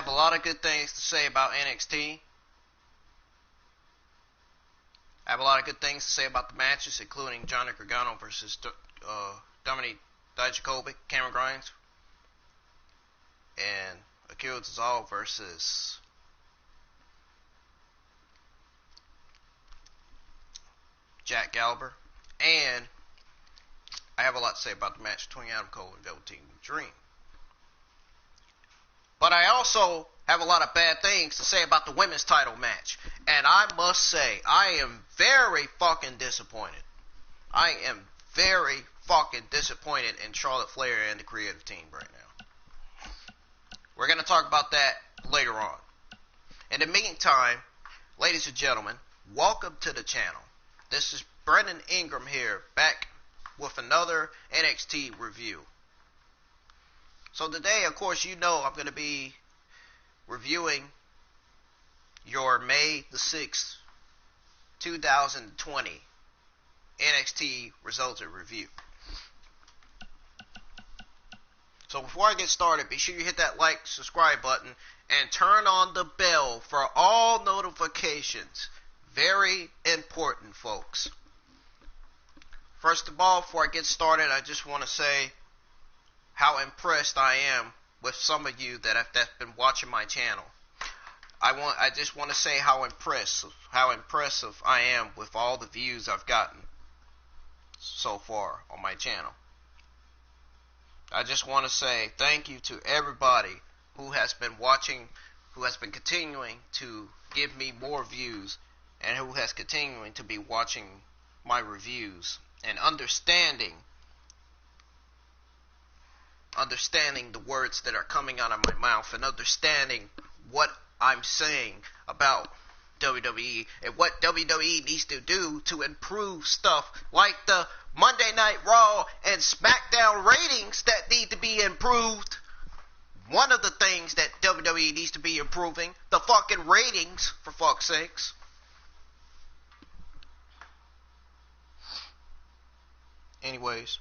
a lot of good things to say about NXT. I have a lot of good things to say about the matches, including Johnny Gargano versus Dominik Dijakovic, Cameron Grimes, and Akira Tozawa versus Jack Gallacher. And I have a lot to say about the match between Adam Cole and Velveteen Dream. But I also have a lot of bad things to say about the women's title match. And I must say, I am very fucking disappointed. I am very fucking disappointed in Charlotte Flair and the creative team right now. We're going to talk about that later on. In the meantime, ladies and gentlemen, welcome to the channel. This is Brendan Ingram here, back with another NXT review. So today, of course, you know I'm going to be reviewing your May the 6th, 2020 NXT Results and Review. So before I get started, be sure you hit that like, subscribe button, and turn on the bell for all notifications. Very important, folks. First of all, before I get started, I just want to say how impressed I am with some of you that have been watching my channel. I just want to say how impressive I am with all the views I've gotten so far on my channel. I just want to say thank you to everybody who has been watching, who has been continuing to give me more views, and who has continuing to be watching my reviews and understanding the words that are coming out of my mouth, and understanding what I'm saying about WWE and what WWE needs to do to improve stuff like the Monday Night Raw and SmackDown ratings that need to be improved. One of the things that WWE needs to be improving, the fucking ratings, for fuck's sakes. Anyways,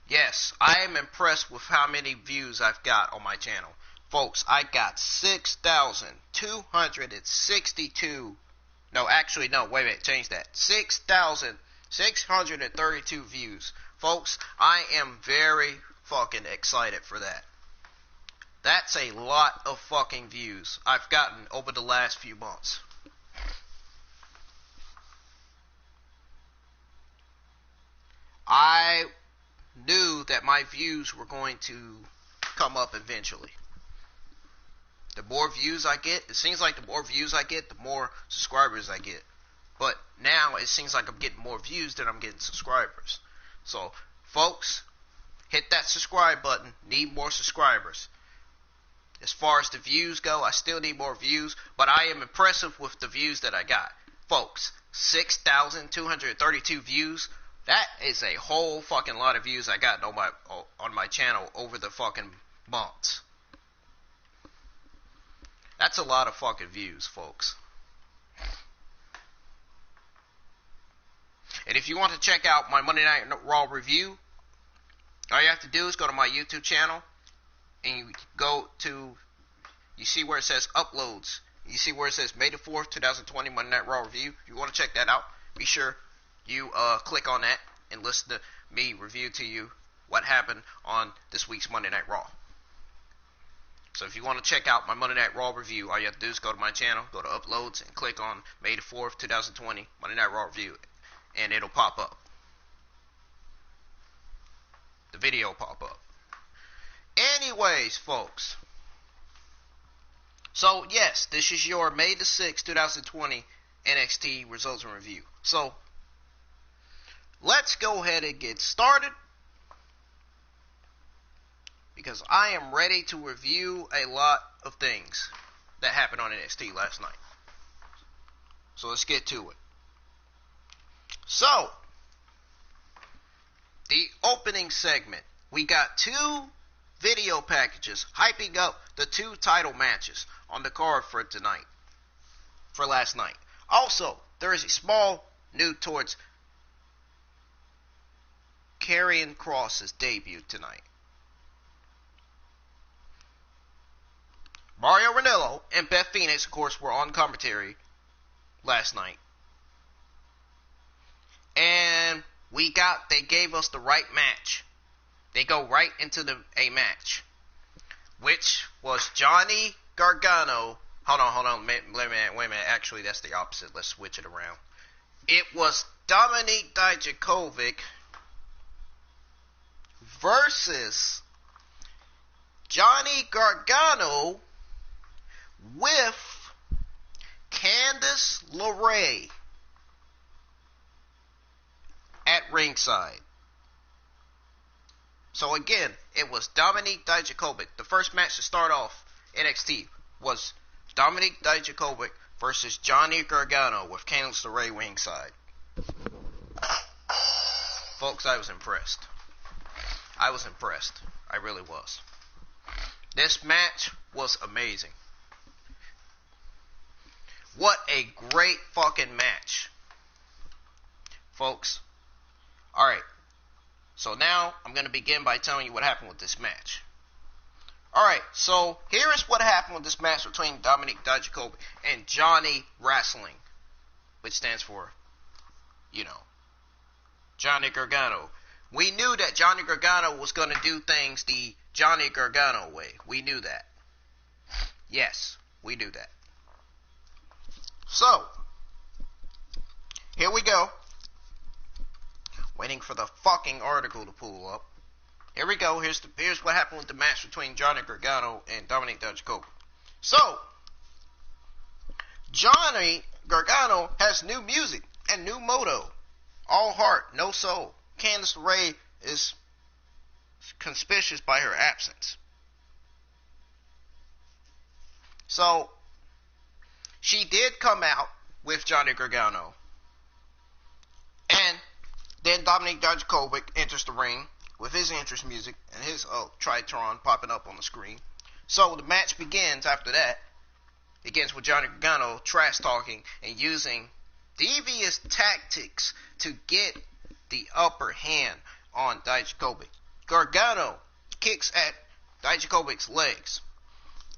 yes, I am impressed with how many views I've got on my channel. Folks, I got 6,262. No, actually, no, wait a minute, change that. 6,632 views. Folks, I am very fucking excited for that. That's a lot of fucking views I've gotten over the last few months. I knew that my views were going to come up eventually. The more views I get, it seems like the more views I get, the more subscribers I get. But now it seems like I'm getting more views than I'm getting subscribers. So, folks, hit that subscribe button. Need more subscribers. As far as the views go, I still need more views, but I am impressive with the views that I got. Folks, 6,232 views. That is a whole fucking lot of views I got on my channel over the fucking months. That's a lot of fucking views, folks. And if you want to check out my Monday Night Raw review, all you have to do is go to my YouTube channel, and you see where it says uploads. You see where it says May the 4th, 2020 Monday Night Raw review. If you want to check that out, be sure you click on that and listen to me review to you what happened on this week's Monday Night Raw. So if you want to check out my Monday Night Raw review, all you have to do is go to my channel, go to uploads, and click on May the 4th, 2020 Monday Night Raw review, and it'll pop up. The video will pop up. Anyways, folks. So, yes, this is your May the 6th, 2020 NXT Results and Review. So, let's go ahead and get started, because I am ready to review a lot of things that happened on NXT last night. So let's get to it. So, the opening segment, we got two video packages hyping up the two title matches on the card for tonight, for last night. Also, there is a small note towards Karrion Kross's debut tonight. Mario Ranallo and Beth Phoenix, of course, were on commentary last night. And they gave us the right match. They go right into a match, which was Johnny Gargano. Hold on, wait a minute. Actually, that's the opposite. Let's switch it around. It was Dominik Dijakovic versus Johnny Gargano with Candice LeRae at ringside. So again, it was Dominik Dijakovic. The first match to start off NXT was Dominik Dijakovic versus Johnny Gargano with Candice LeRae ringside. Folks, I was impressed. I really was. This match was amazing. What a great fucking match. Folks. Alright. So now, I'm going to begin by telling you what happened with this match. Alright, so here is what happened with this match between Dominik Dijakovic and Johnny Wrestling, which stands for, Johnny Gargano. We knew that Johnny Gargano was going to do things the Johnny Gargano way. We knew that. Yes, we knew that. So, here we go. Waiting for the fucking article to pull up. Here we go. Here's what happened with the match between Johnny Gargano and Dominik Dijakovic. So, Johnny Gargano has new music and new motto. All heart, no soul. Candice LeRae is conspicuous by her absence. So, she did come out with Johnny Gargano. And then Dominik Dijakovic enters the ring with his entrance music and his Tritron popping up on the screen. So the match begins after that. It begins with Johnny Gargano trash talking and using devious tactics to get the upper hand on Dijakovic. Gargano kicks at Dijakovic's legs,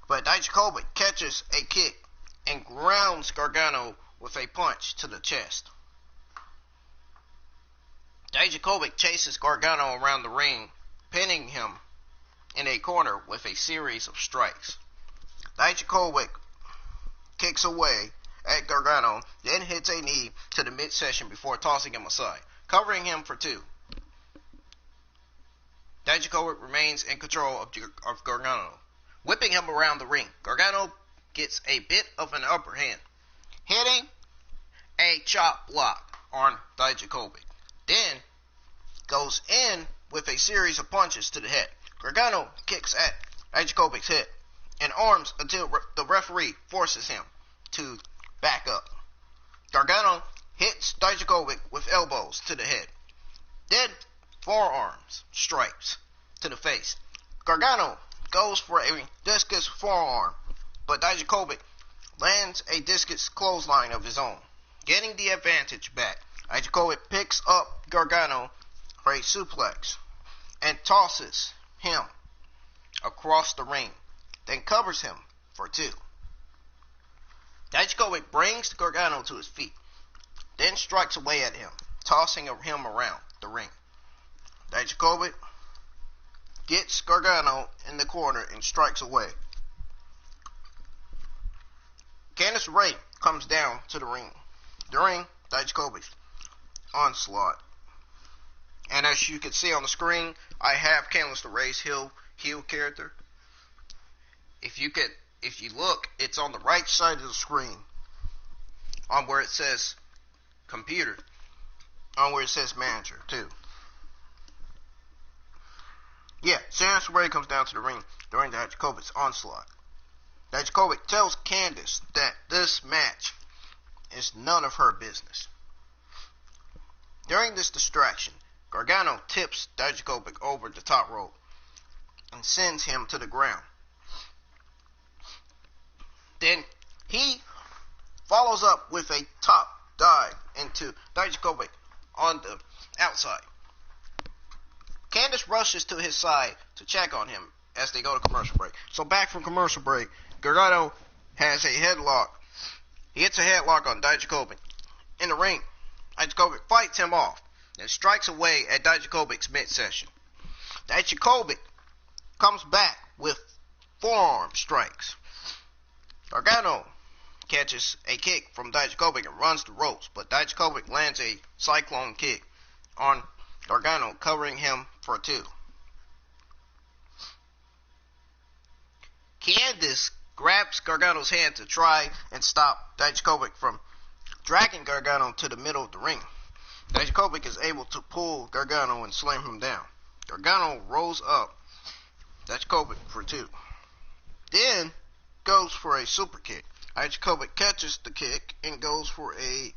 but Dijakovic catches a kick and grounds Gargano with a punch to the chest. Dijakovic chases Gargano around the ring, pinning him in a corner with a series of strikes. Dijakovic kicks away at Gargano, then hits a knee to the midsection before tossing him aside, covering him for 2. Dijakovic remains in control of Gargano, whipping him around the ring. Gargano gets a bit of an upper hand, hitting a chop block on Dijakovic. Then goes in with a series of punches to the head. Gargano kicks at Dijakovic's head and arms until the referee forces him to back up. Gargano hits Dijakovic with elbows to the head. Then forearms strikes to the face. Gargano goes for a discus forearm, but Dijakovic lands a discus clothesline of his own, getting the advantage back. Dijakovic picks up Gargano for a suplex and tosses him across the ring, then covers him for 2. Dijakovic brings Gargano to his feet, then strikes away at him, tossing him around the ring. Dijakovic gets Gargano in the corner and strikes away. Candice LeRae comes down to the ring during Dijakovic's onslaught. And as you can see on the screen, I have Candice LeRae's heel character. If you look, it's on the right side of the screen, on where it says computer, on where it says manager too. Yeah, Candice LeRae comes down to the ring during Dijakovic's onslaught. Dijakovic tells Candice that this match is none of her business. During this distraction, Gargano tips Dijakovic over the top rope and sends him to the ground. Then he follows up with a top dive into Dijakovic on the outside. Candice rushes to his side to check on him as they go to commercial break. So back from commercial break, Gargano has a headlock. He hits a headlock on Dijakovic. In the ring, Dijakovic fights him off and strikes away at Dijakovic's midsection. Dijakovic comes back with forearm strikes. Gargano catches a kick from Dijakovic and runs the ropes, but Dijakovic lands a cyclone kick on Gargano, covering him for 2. Candice grabs Gargano's hand to try and stop Dijakovic from dragging Gargano to the middle of the ring. Dijakovic is able to pull Gargano and slam him down. Gargano rolls up Dijakovic for 2. Then goes for a super kick. Dijakovic catches the kick and goes for a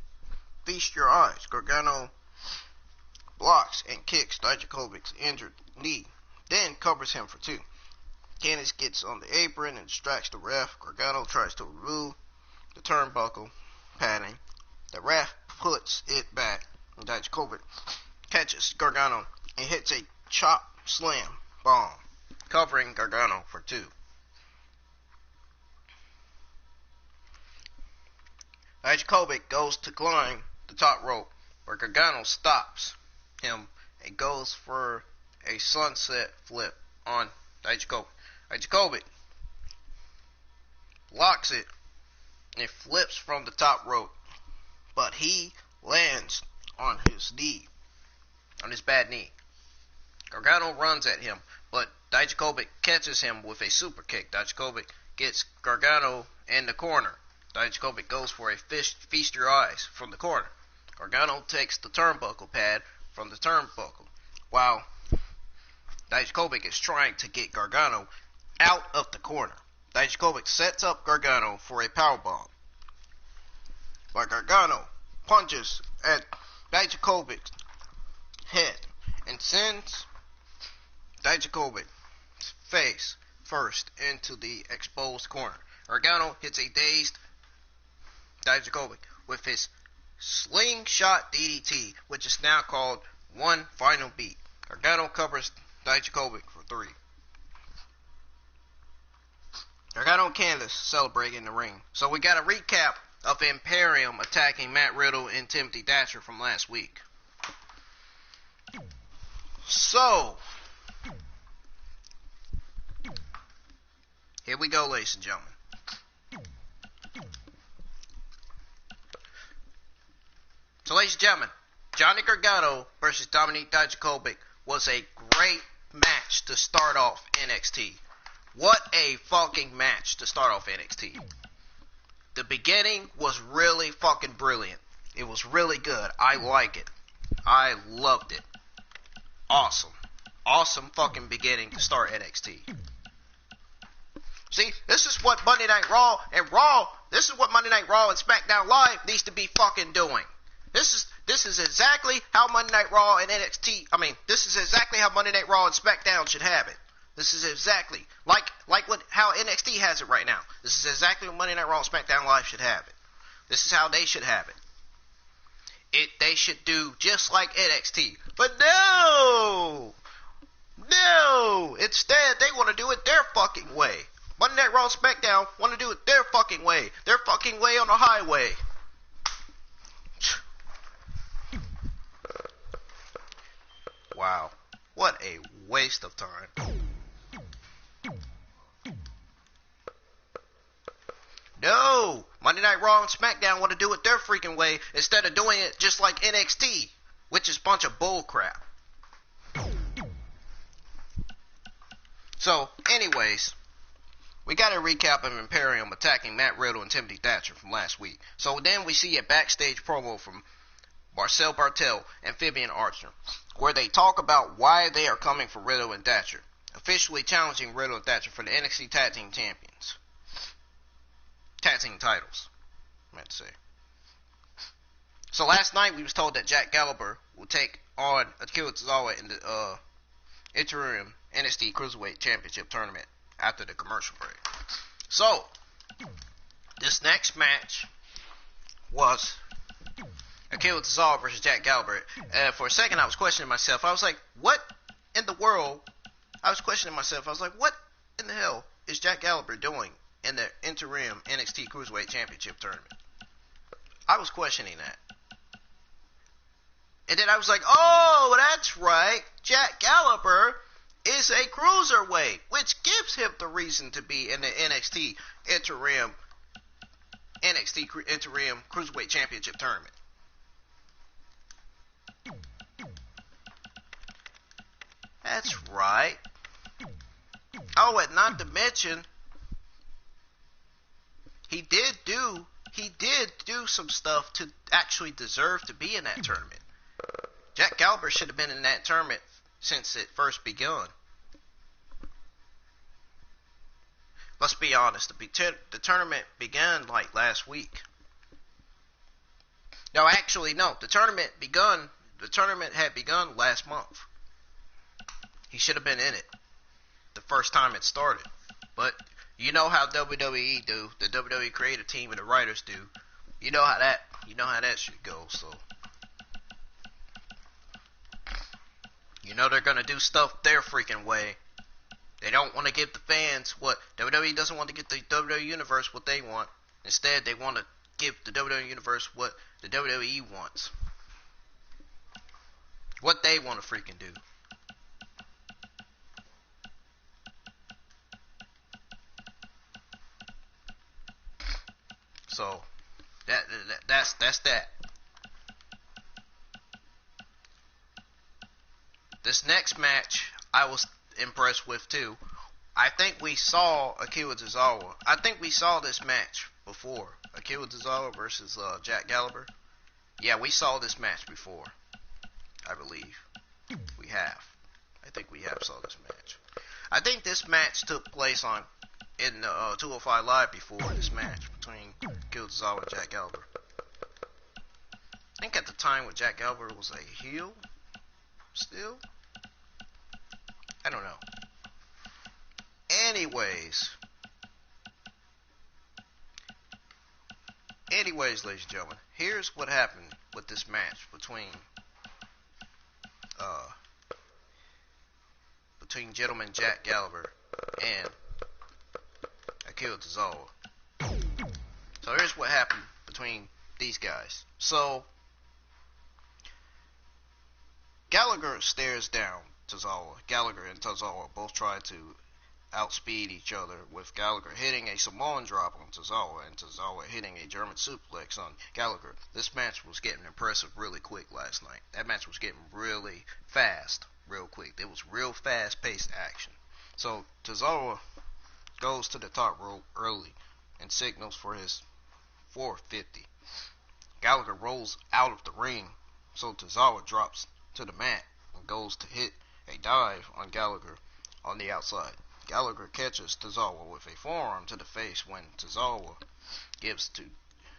feast your eyes. Gargano blocks and kicks Dijakovic's injured knee, then covers him for 2. Candice gets on the apron and distracts the ref. Gargano tries to remove the turnbuckle padding. The ref puts it back, and Dijakovic catches Gargano and hits a chop slam bomb, covering Gargano for 2. Dijakovic goes to climb the top rope, where Gargano stops him and goes for a sunset flip on Dijakovic. Dijakovic blocks it and flips from the top rope, but he lands on his knee, on his bad knee. Gargano runs at him, but Dijakovic catches him with a super kick. Dijakovic gets Gargano in the corner. Dijakovic goes for a feast your eyes from the corner. Gargano takes the turnbuckle pad from the turnbuckle, while Dijakovic is trying to get Gargano out of the corner. Dijakovic sets up Gargano for a powerbomb, but Gargano punches at Dijakovic's head and sends Dijakovic's face first into the exposed corner. Gargano hits a dazed Dijakovic with his slingshot DDT, which is now called One Final Beat. Gargano covers Dijakovic for 3. Gargano and Candice celebrate in the ring. So we got a recap of Imperium attacking Matt Riddle and Timothy Thatcher from last week. So, here we go, ladies and gentlemen. So, ladies and gentlemen, Johnny Gargano versus Dominik Dijakovic was a great match to start off NXT. What a fucking match to start off NXT. The beginning was really fucking brilliant. It was really good. I like it. I loved it. Awesome. Awesome fucking beginning to start NXT. See, this is what Monday Night Raw and this is what Monday Night Raw and SmackDown Live needs to be fucking doing. This is exactly how Monday Night Raw and this is exactly how Monday Night Raw and SmackDown should have it. This is exactly how NXT has it right now. This is exactly what Monday Night Raw and SmackDown Live should have it. This is how they should have it. They should do just like NXT. But no! Instead, they want to do it their fucking way. Monday Night Raw and SmackDown want to do it their fucking way. Their fucking way on the highway. Wow. What a waste of time. No! Monday Night Raw and SmackDown want to do it their freaking way instead of doing it just like NXT, which is a bunch of bullcrap. So, anyways, we got a recap of Imperium attacking Matt Riddle and Timothy Thatcher from last week. So then we see a backstage promo from Marcel Bartel and Fabian Archer, where they talk about why they are coming for Riddle and Thatcher, officially challenging Riddle and Thatcher for the NXT Tag Team Champions. Tag Team titles, I meant to say. So last night we was told that Jack Gallacher will take on Akira Tozawa in the interim NXT Cruiserweight Championship tournament after the commercial break. So, this next match was Akira Tozawa versus Jack Gallacher. For a second I was questioning myself. I was like, what in the world? I was questioning myself. I was like, what in the hell is Jack Gallacher doing in the interim NXT Cruiserweight Championship tournament. I was questioning that. And then I was like, oh, that's right. Jack Gallacher is a cruiserweight, which gives him the reason to be in the NXT interim Cruiserweight Championship tournament. That's right. Oh, and not to mention, he did do some stuff to actually deserve to be in that tournament. Jack Gallacher should have been in that tournament since it first begun. Let's be honest, the tournament began like last week. No, actually, no. The tournament had begun last month. He should have been in it the first time it started. But you know how WWE do, the WWE creative team and the writers do. You know how that shit goes, so you know they're gonna do stuff their freaking way. They don't want to give the fans what WWE doesn't want to give the WWE Universe what they want. Instead, they want to give the WWE Universe what the WWE wants. What they want to freaking do. So that's that. This next match I was impressed with too. I think we saw Akira Tozawa. I think we saw this match before. Akira Tozawa versus Jack Gallacher. Yeah, we saw this match before. I believe we have. I think we have saw this match. I think this match took place in 205 Live before this match between Akira Tozawa and Jack Gallacher. I think at the time when Jack Gallacher was a heel still. I don't know. Anyways, ladies and gentlemen, here's what happened with this match between gentleman Jack Gallacher and Akira Tozawa. So here's what happened between these guys. So Gallacher stares down Tozawa. Gallacher and Tozawa both try to outspeed each other, with Gallacher hitting a Samoan drop on Tozawa and Tozawa hitting a German suplex on Gallacher. This match was getting impressive really quick last night. That match was getting really fast real quick. It was real fast-paced action. So Tozawa goes to the top rope early and signals for his 450. Gallacher rolls out of the ring, so Tozawa drops to the mat and goes to hit a dive on Gallacher on the outside. Gallacher catches Tozawa with a forearm to the face when Tozawa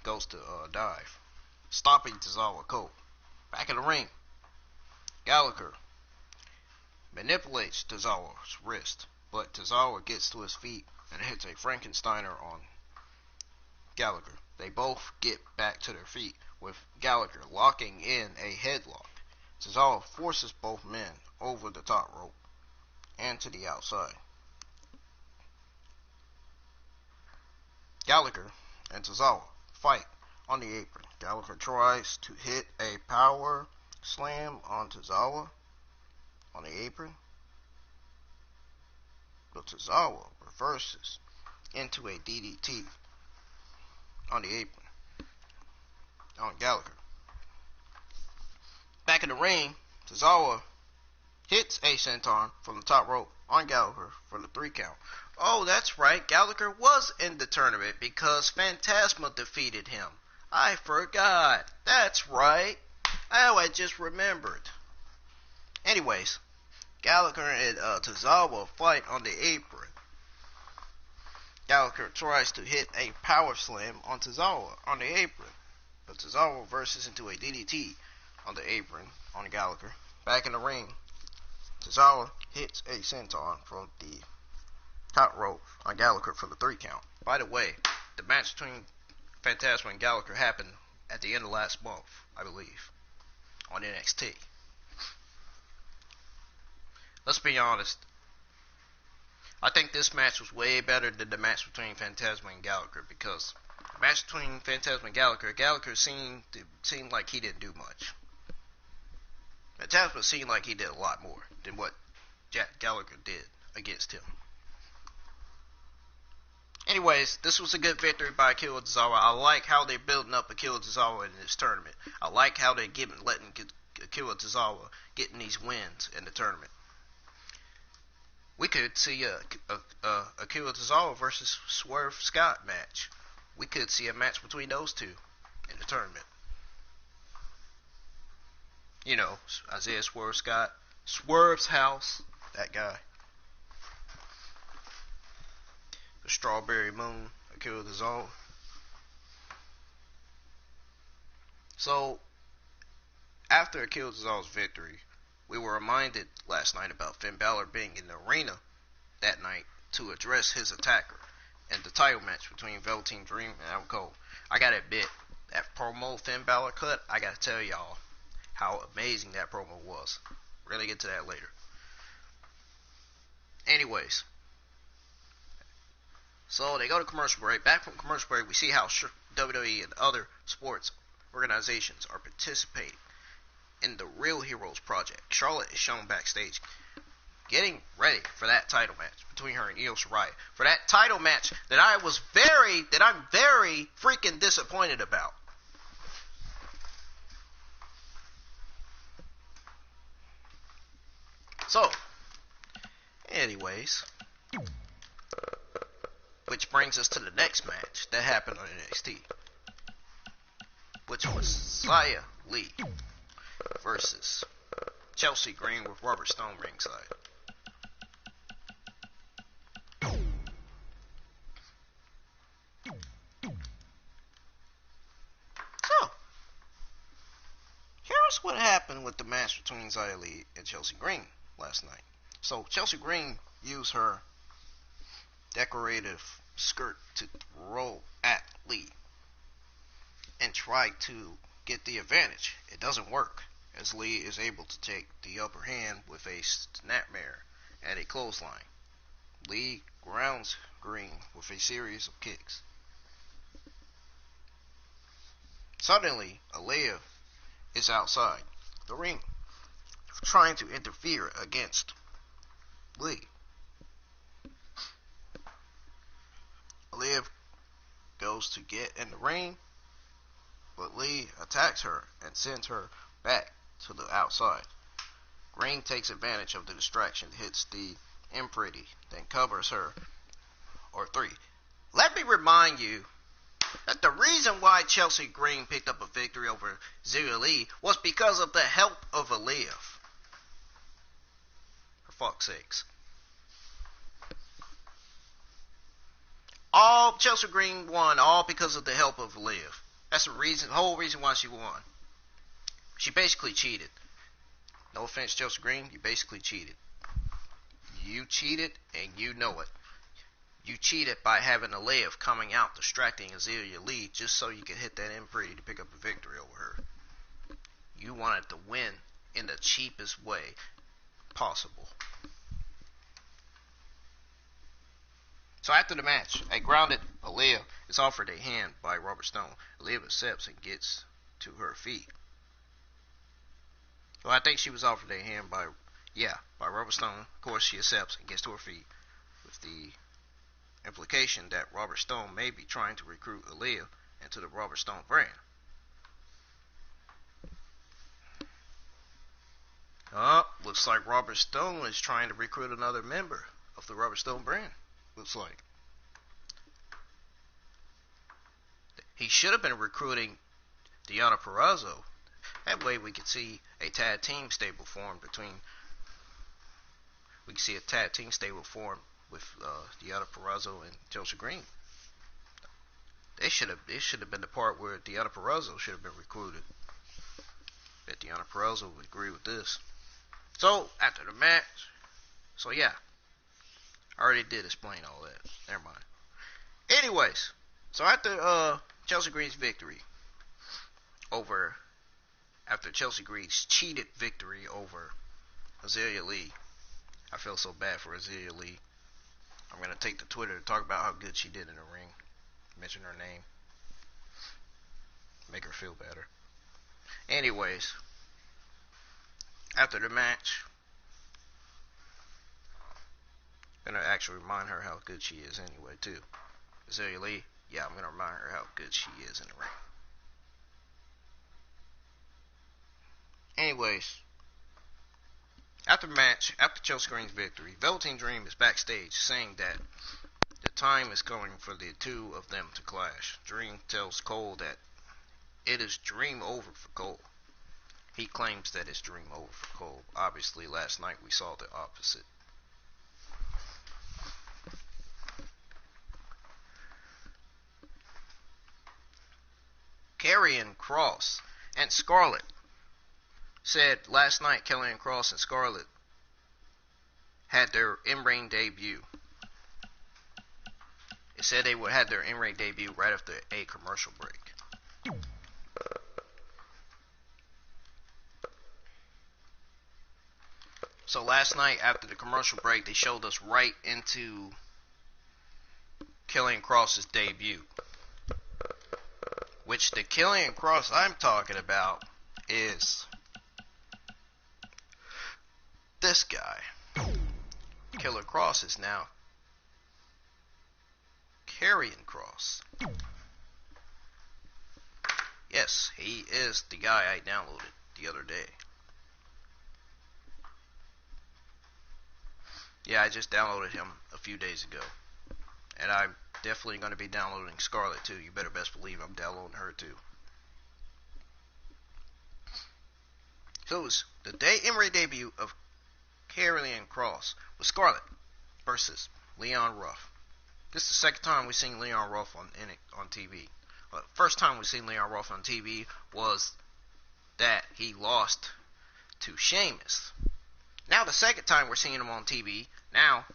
goes to dive, stopping Tozawa cold. Back in the ring, Gallacher manipulates Tozawa's wrist, but Tozawa gets to his feet and hits a Frankensteiner on Gallacher. They both get back to their feet, with Gallacher locking in a headlock. Tozawa forces both men over the top rope and to the outside. Gallacher and Tozawa fight on the apron. Gallacher tries to hit a power slam on Tozawa on the apron, but Tozawa reverses into a DDT on the apron on Gallacher. Back in the ring, Tozawa hits a senton from the top rope on Gallacher for the 3 count. Oh, that's right. Gallacher was in the tournament because Phantasma defeated him. I forgot. That's right. Oh, I just remembered. Anyways, Gallacher and Tozawa fight on the apron. Gallacher tries to hit a power slam on Tozawa on the apron, but Tozawa reverses into a DDT on the apron on Gallacher. Back in the ring, Tozawa hits a senton from the top rope on Gallacher for the 3 count. By the way, the match between Phantasma and Gallacher happened at the end of last month, I believe, on NXT. Let's be honest. I think this match was way better than the match between Phantasma and Gallagher, because the match between Phantasma and Gallagher seemed like he didn't do much. Phantasma seemed like he did a lot more than what Jack Gallacher did against him. Anyways, this was a good victory by Akira Tozawa. I like how they're building up Akira Tozawa in this tournament. I like how they're letting Akira Tozawa getting these wins in the tournament. We could see a Akira Tozawa versus Swerve Scott match. We could see a match between those two in the tournament. You know, Isaiah Swerve Scott, Swerve's house, that guy. The Strawberry Moon, Akira Tozawa. So, after Akira Tozawa's victory, we were reminded last night about Finn Balor being in the arena that night to address his attacker in the title match between Velveteen Dream and Adam Cole. I gotta admit, that promo Finn Balor cut, I gotta tell y'all how amazing that promo was. We're gonna get to that later. Anyways, so they go to commercial break. Back from commercial break, we see how WWE and other sports organizations are participating in the Real Heroes project. Charlotte is shown backstage getting ready for that title match between her and Io Shirai. For that title match that I'm very freaking disappointed about. So, anyways, which brings us to the next match that happened on NXT, which was Xia Li versus Chelsea Green with Robert Stone ringside. So, here's what happened with the match between Xia Li and Chelsea Green last night. So, Chelsea Green used her decorative skirt to throw at Lee and tried to get the advantage. It doesn't work, as Lee is able to take the upper hand with a snapmare and a clothesline. Lee grounds Green with a series of kicks. Suddenly, Aliyah is outside the ring, trying to interfere against Lee. Aliyah goes to get in the ring, but Lee attacks her and sends her back to the outside. Green takes advantage of the distraction, hits the Impretty, then covers her or three. Let me remind you that the reason why Chelsea Green picked up a victory over Xia Li was because of the help of Aliyah. For fuck's sakes. All Chelsea Green won all because of the help of Aliyah. That's the whole reason why she won. She basically cheated. No offense, Chelsea Green, you basically cheated. You cheated and you know it. You cheated by having Aliyah coming out distracting Xia Li just so you could hit that Impretty to pick up a victory over her. You wanted to win in the cheapest way possible. So after the match, a grounded Aliyah is offered a hand by Robert Stone. Aliyah accepts and gets to her feet. Well, I think she was offered a hand by Robert Stone. Of course, she accepts and gets to her feet, with the implication that Robert Stone may be trying to recruit Aliyah into the Robert Stone brand. Looks like Robert Stone is trying to recruit another member of the Robert Stone brand. Looks like. He should have been recruiting Deonna Purrazzo. That way we could see a tag team stable formed with Deonna Purrazzo and Chelsea Green. It should have been the part where Deonna Purrazzo should have been recruited. Bet Deonna Purrazzo would agree with this. So after the match, I already did explain all that. Never mind. Anyways, so after Chelsea Green's cheated victory over Xia Li, I feel so bad for Xia Li. I'm going to take to Twitter to talk about how good she did in the ring. Mention her name. Make her feel better. Anyways, after the match, I'm going to actually remind her how good she is anyway, too. Azalea Lee, yeah, I'm going to remind her how good she is in the ring. Anyways, after the match, after Chelsea Green's victory, Velveteen Dream is backstage saying that the time is coming for the two of them to clash. Dream tells Cole that it is dream over for Cole. He claims that it's dream over for Cole. Obviously, last night we saw the opposite. Karrion Kross and Scarlett said last night Karrion Kross and Scarlett had their in-ring debut. It said they would have their in-ring debut right after a commercial break. So last night after the commercial break, they showed us right into Karrion Kross's debut. Which the Karrion Kross I'm talking about is this guy. Killer Kross is now Karrion Kross. Yes, he is the guy I downloaded the other day. Yeah, I just downloaded him a few days ago. And I'm definitely going to be downloading Scarlett too. You better best believe I'm downloading her too. So it was the in-ring debut of Karrion Kross with Scarlett versus Leon Ruff. This is the second time we've seen Leon Ruff on TV. First time we've seen Leon Ruff on TV was that he lost to Sheamus. Now the second time we're seeing him on TV, now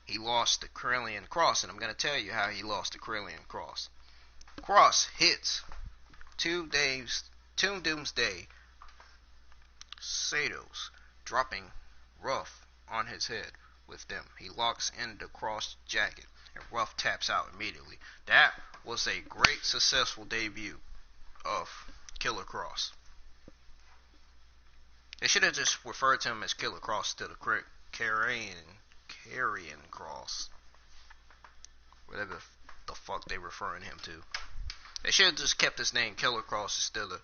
he lost to Karrion Kross, and I'm going to tell you how he lost to Karrion Kross. Kross hits two Doomsday Sados, dropping Ruff on his head with them. He locks in the Kross jacket, and Ruff taps out immediately. That was a great, successful debut of Killer Kross. They should have just referred to him as Killer Kross instead of Karrion Kross. Whatever the fuck they referring him to. They should have just kept his name Killer Kross instead of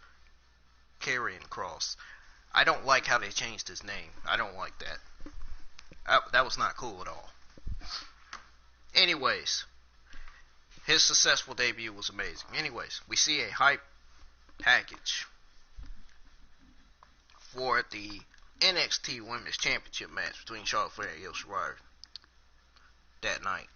Karrion Kross. I don't like how they changed his name. I don't like that. That was not cool at all. Anyways, his successful debut was amazing. Anyways, we see a hype package for the NXT Women's Championship match between Charlotte Flair and Shirai that night.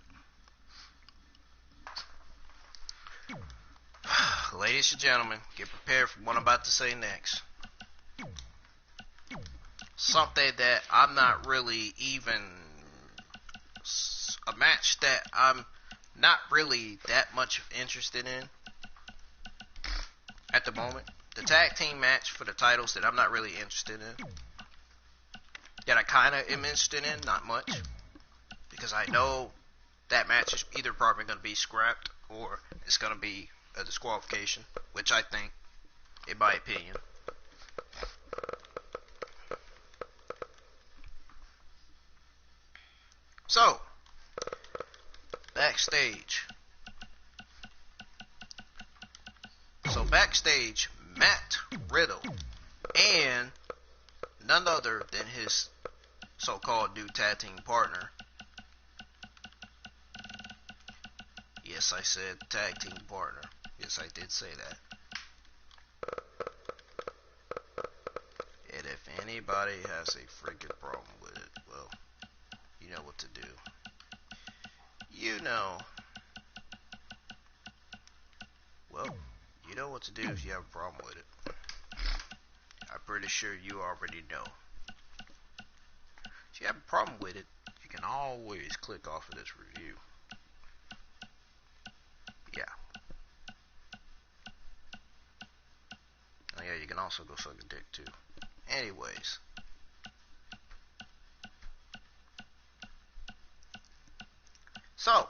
Ladies and gentlemen, get prepared for what I'm about to say next. Something that I'm not really even... a match that I'm not really that much interested in at the moment. The tag team match for the titles that I'm not really interested in. That I kind of am interested in, not much. Because I know that match is either probably going to be scrapped or it's going to be a disqualification. Which I think, in my opinion. So, backstage. Backstage, Matt Riddle and none other than his so-called new tag team partner. Yes, I said tag team partner. Yes, I did say that. And if anybody has a freaking problem with it, well, you know what to do. You know. Well, you know what to do if you have a problem with it. I'm pretty sure you already know. If you have a problem with it, you can always click off of this review. Yeah. Oh yeah, you can also go suck a dick too. Anyways. So,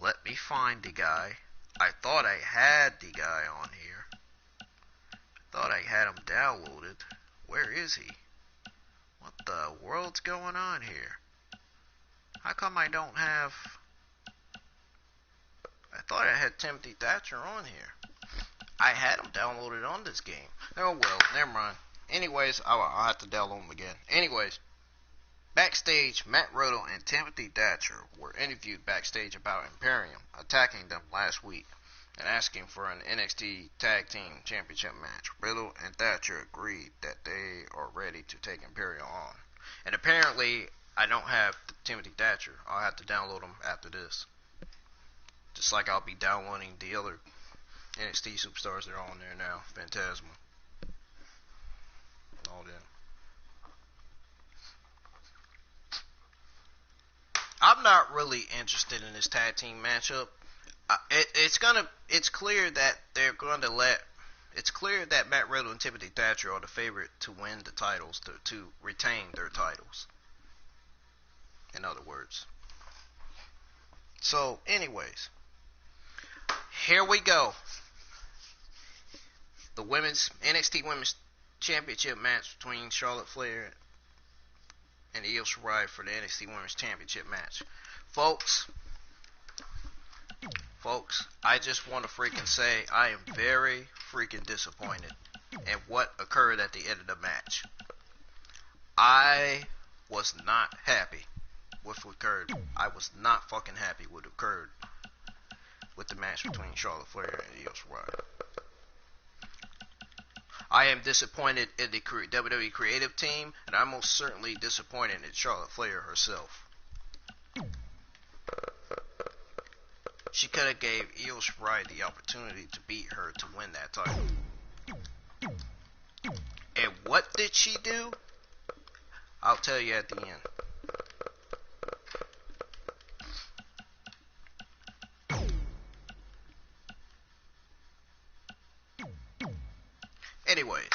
let me find the guy. I thought I had the guy on here. Thought I had him downloaded. Where is he? What the world's going on here? How come I don't have... I thought I had Timothy Thatcher on here. I had him downloaded on this game. Oh well, never mind. Anyways, I'll have to download him again. Anyways, backstage, Matt Riddle and Timothy Thatcher were interviewed backstage about Imperium attacking them last week and asking for an NXT Tag Team Championship match. Riddle and Thatcher agreed that they are ready to take Imperium on. And apparently, I don't have Timothy Thatcher. I'll have to download him after this. Just like I'll be downloading the other NXT superstars that are on there now. Phantasma. All them. I'm not really interested in this tag team matchup. It's clear that they're going to let. It's clear that Matt Riddle and Timothy Thatcher are the favorite to win the titles, to retain their titles. In other words. So, anyways, here we go. The NXT Women's Championship match between Charlotte Flair and Io Shirai for the NXT Women's Championship match. Folks, I just want to freaking say I am very freaking disappointed in what occurred at the end of the match. I was not happy with what occurred. I was not fucking happy with what occurred with the match between Charlotte Flair and Io Shirai. I am disappointed in the WWE creative team, and I'm most certainly disappointed in Charlotte Flair herself. She could have gave Io Shirai the opportunity to beat her to win that title. And what did she do? I'll tell you at the end. Anyways,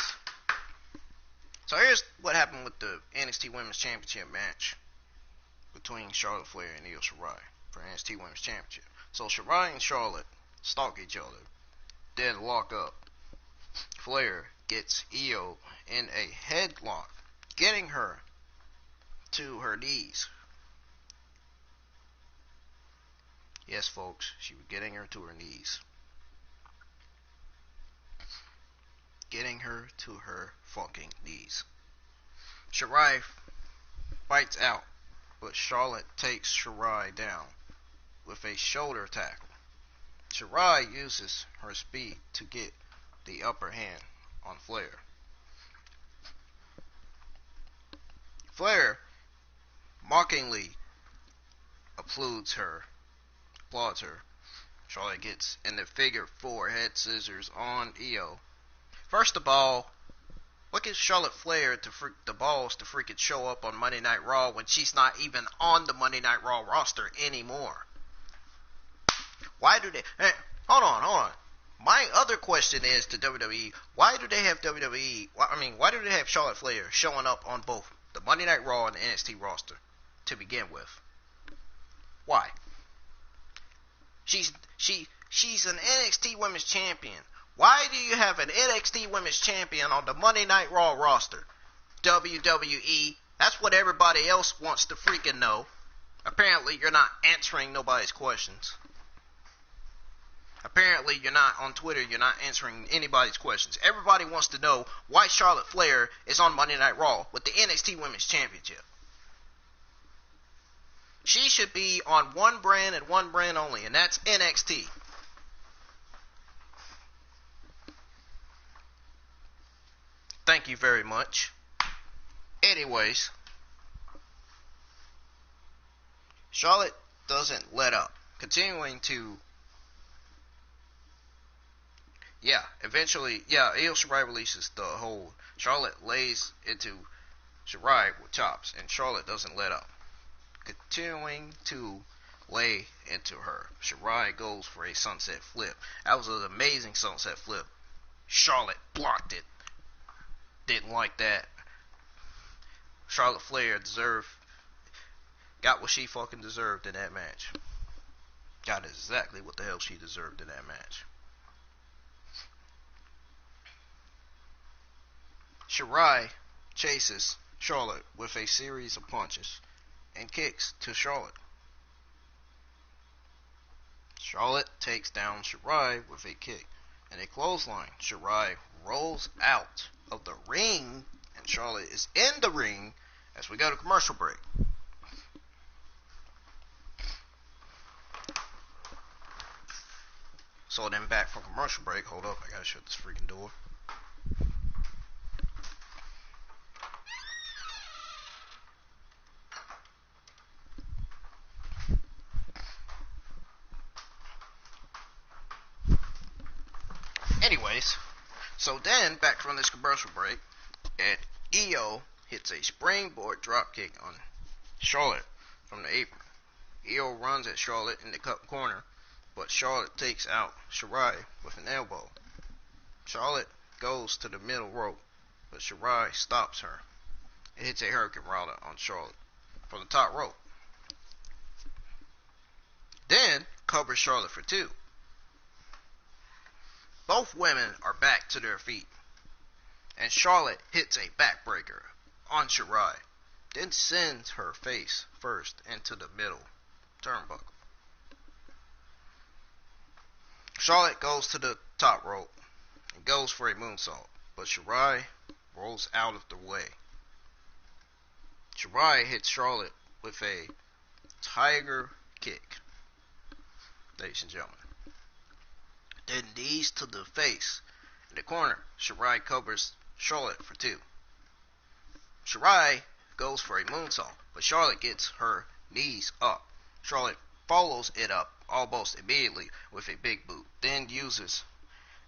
so here's what happened with the NXT Women's Championship match between Charlotte Flair and Io Shirai for NXT Women's Championship. So Shirai and Charlotte stalk each other, then lock up. Flair gets Io in a headlock, getting her to her knees. Yes, folks, she was getting her to her knees. Getting her to her fucking knees. Shirai fights out, but Charlotte takes Shirai down with a shoulder tackle. Shirai uses her speed to get the upper hand on Flair. Flair mockingly applauds her. Charlotte gets in the figure 4 head scissors on Io. First of all, what gives Charlotte Flair the balls to freaking show up on Monday Night Raw when she's not even on the Monday Night Raw roster anymore? Why do they... Hey, hold on. My other question is to WWE, why do they have Charlotte Flair showing up on both the Monday Night Raw and the NXT roster to begin with? Why? She's an NXT Women's Champion. Why do you have an NXT Women's Champion on the Monday Night Raw roster? WWE, that's what everybody else wants to freaking know. Apparently, you're not answering nobody's questions. Apparently, you're not on Twitter, you're not answering anybody's questions. Everybody wants to know why Charlotte Flair is on Monday Night Raw with the NXT Women's Championship. She should be on one brand and one brand only, and that's NXT. Thank you very much. Anyways, Charlotte doesn't let up. Continuing to... Io Shirai releases the hold. Charlotte lays into Shirai with chops, and Charlotte doesn't let up. Continuing to lay into her. Shirai goes for a sunset flip. That was an amazing sunset flip. Charlotte blocked it. Didn't like that. Charlotte Flair deserved got what she fucking deserved in that match. Got exactly what the hell she deserved in that match. Shirai chases Charlotte with a series of punches and kicks to Charlotte. Charlotte takes down Shirai with a kick and a clothesline. Shirai rolls out of the ring, and Charlotte is in the ring as we go to commercial break. So then back from commercial break. Hold up, I gotta shut this freaking door. Anyways, so then back from this commercial break, and Io hits a springboard dropkick on Charlotte from the apron. Io runs at Charlotte in the cut corner, but Charlotte takes out Shirai with an elbow. Charlotte goes to the middle rope, but Shirai stops her. It hits a Hurricane Rana on Charlotte from the top rope. Then covers Charlotte for 2. Both women are back to their feet, and Charlotte hits a backbreaker on Shirai, then sends her face first into the middle turnbuckle. Charlotte goes to the top rope and goes for a moonsault, but Shirai rolls out of the way. Shirai hits Charlotte with a tiger kick, ladies and gentlemen. Then knees to the face. In the corner, Shirai covers Charlotte for 2. Shirai goes for a moonsault, but Charlotte gets her knees up. Charlotte follows it up almost immediately with a big boot, then uses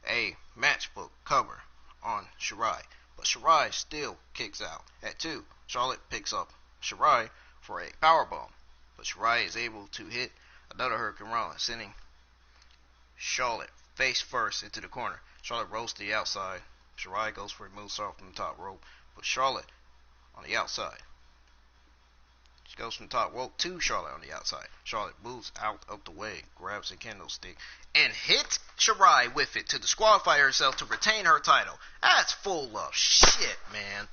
a matchbook cover on Shirai, but Shirai still kicks out. At 2, Charlotte picks up Shirai for a powerbomb, but Shirai is able to hit another Hurricane Rana, sending Charlotte face first into the corner. Charlotte rolls to the outside. Shirai goes for a moonsault from the top rope, but Charlotte on the outside. She goes from the top rope to Charlotte on the outside. Charlotte moves out of the way, grabs a candlestick, and hits Shirai with it to disqualify herself to retain her title. That's full of shit, man.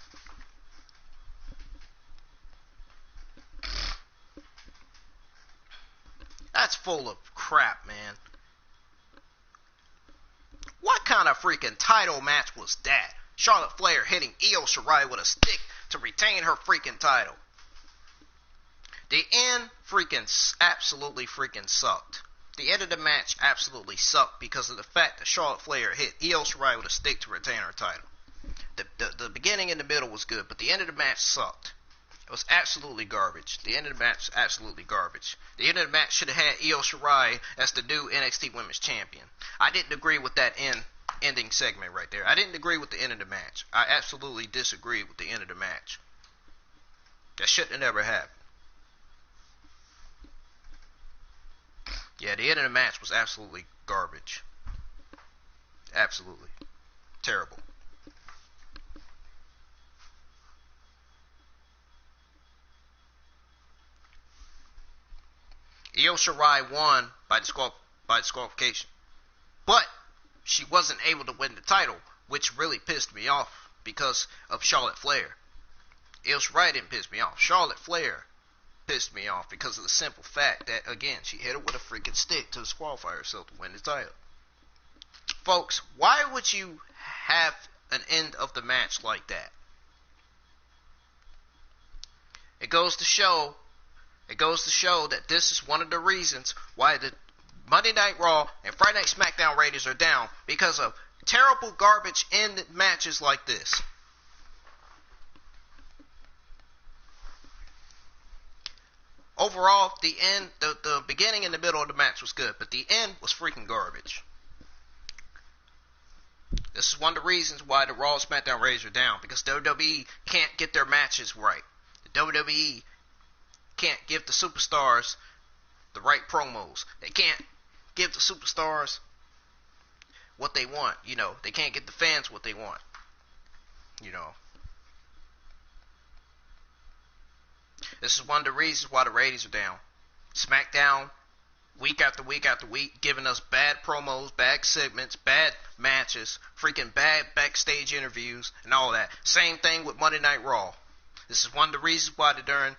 That's full of crap, man. What kind of freaking title match was that? Charlotte Flair hitting Io Shirai with a stick to retain her freaking title. The end absolutely freaking sucked. The end of the match absolutely sucked because of the fact that Charlotte Flair hit Io Shirai with a stick to retain her title. The beginning and the middle was good, but the end of the match sucked. It was absolutely garbage. The end of the match was absolutely garbage. The end of the match should have had Io Shirai as the new NXT Women's Champion. I didn't agree with that ending segment right there. I didn't agree with the end of the match. I absolutely disagree with the end of the match. That shouldn't have never happened. Yeah, the end of the match was absolutely garbage. Absolutely. Terrible. Io Shirai won by disqualification. But she wasn't able to win the title, which really pissed me off because of Charlotte Flair. Io Shirai didn't piss me off. Charlotte Flair pissed me off because of the simple fact that, again, she hit her with a freaking stick to disqualify herself to win the title. Folks, why would you have an end of the match like that? It goes to show that this is one of the reasons why the Monday Night Raw and Friday Night SmackDown ratings are down, because of terrible garbage end matches like this. Overall, the beginning and the middle of the match was good, but the end was freaking garbage. This is one of the reasons why the Raw and SmackDown ratings are down, because WWE can't get their matches right. The WWE can't give the superstars the right promos. They can't give the superstars what they want. You know, they can't get the fans what they want. You know. This is one of the reasons why the ratings are down. SmackDown, week after week after week, giving us bad promos, bad segments, bad matches, freaking bad backstage interviews, and all that. Same thing with Monday Night Raw. This is one of the reasons why the darn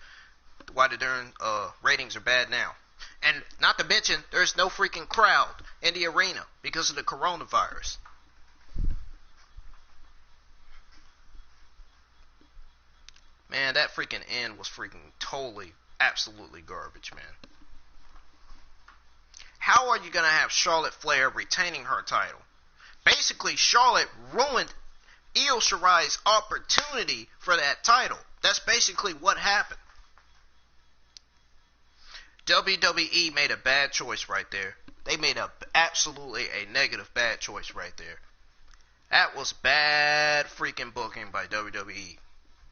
ratings are bad now. And not to mention, there's no freaking crowd in the arena because of the coronavirus. Man, that freaking end was freaking totally, absolutely garbage, man. How are you going to have Charlotte Flair retaining her title? Basically, Charlotte ruined Io Shirai's opportunity for that title. That's basically what happened. WWE made a bad choice right there. They made absolutely a negative bad choice right there. That was bad freaking booking by WWE.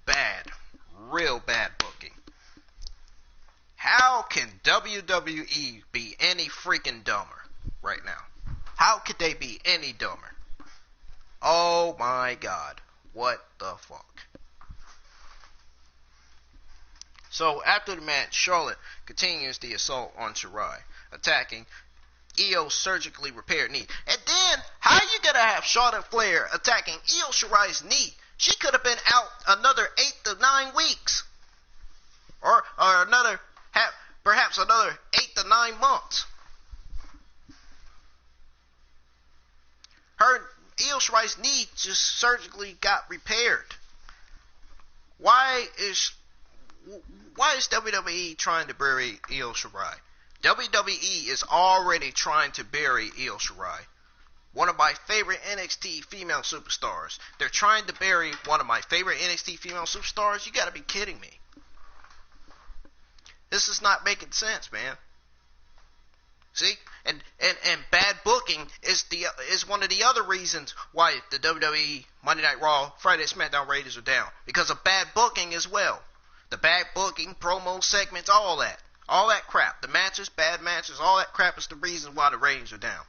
Bad. Real bad booking. How can WWE be any freaking dumber right now? How could they be any dumber? Oh my God. What the fuck? So after the match, Charlotte continues the assault on Shirai, attacking Io's surgically repaired knee. And then, how you gonna have Charlotte Flair attacking Io Shirai's knee? She could have been out another 8 to 9 weeks. Or perhaps another 8 to 9 months. Io Shirai's knee just surgically got repaired. Why is WWE trying to bury Io Shirai? WWE is already trying to bury Io Shirai, one of my favorite NXT female superstars. They're trying to bury one of my favorite NXT female superstars? You gotta be kidding me. This is not making sense, man. See? And bad booking is one of the other reasons why the WWE Monday Night Raw, Friday SmackDown ratings are down. Because of bad booking as well. The bad booking, promo segments, all that. All that crap. The matches, bad matches, all that crap is the reason why the ratings are down.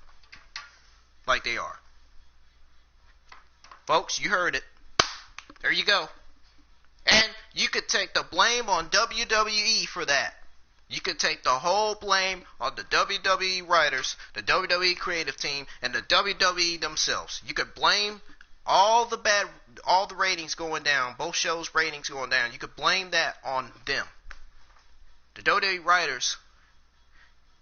Like they are. Folks, you heard it. There you go. And you could take the blame on WWE for that. You could take the whole blame on the WWE writers, the WWE creative team, and the WWE themselves. You could blame all the ratings going down, both shows' ratings going down. You could blame that on them. The WWE writers,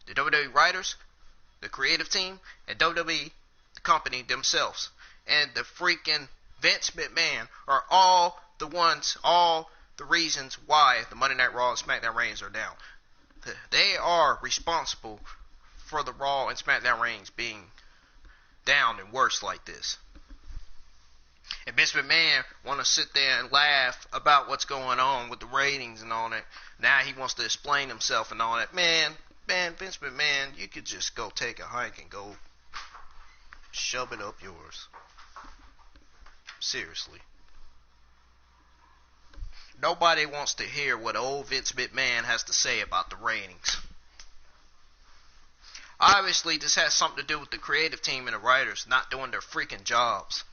the creative team, and WWE, the company themselves, and the freaking Vince McMahon are all the reasons why the Monday Night Raw and SmackDown ratings are down. They are responsible for the Raw and SmackDown ratings being down and worse like this. And Vince McMahon want to sit there and laugh about what's going on with the ratings and all that. Now he wants to explain himself and all that. Man, Vince McMahon, you could just go take a hike and go shove it up yours. Seriously. Nobody wants to hear what old Vince McMahon has to say about the ratings. Obviously, this has something to do with the creative team and the writers not doing their freaking jobs.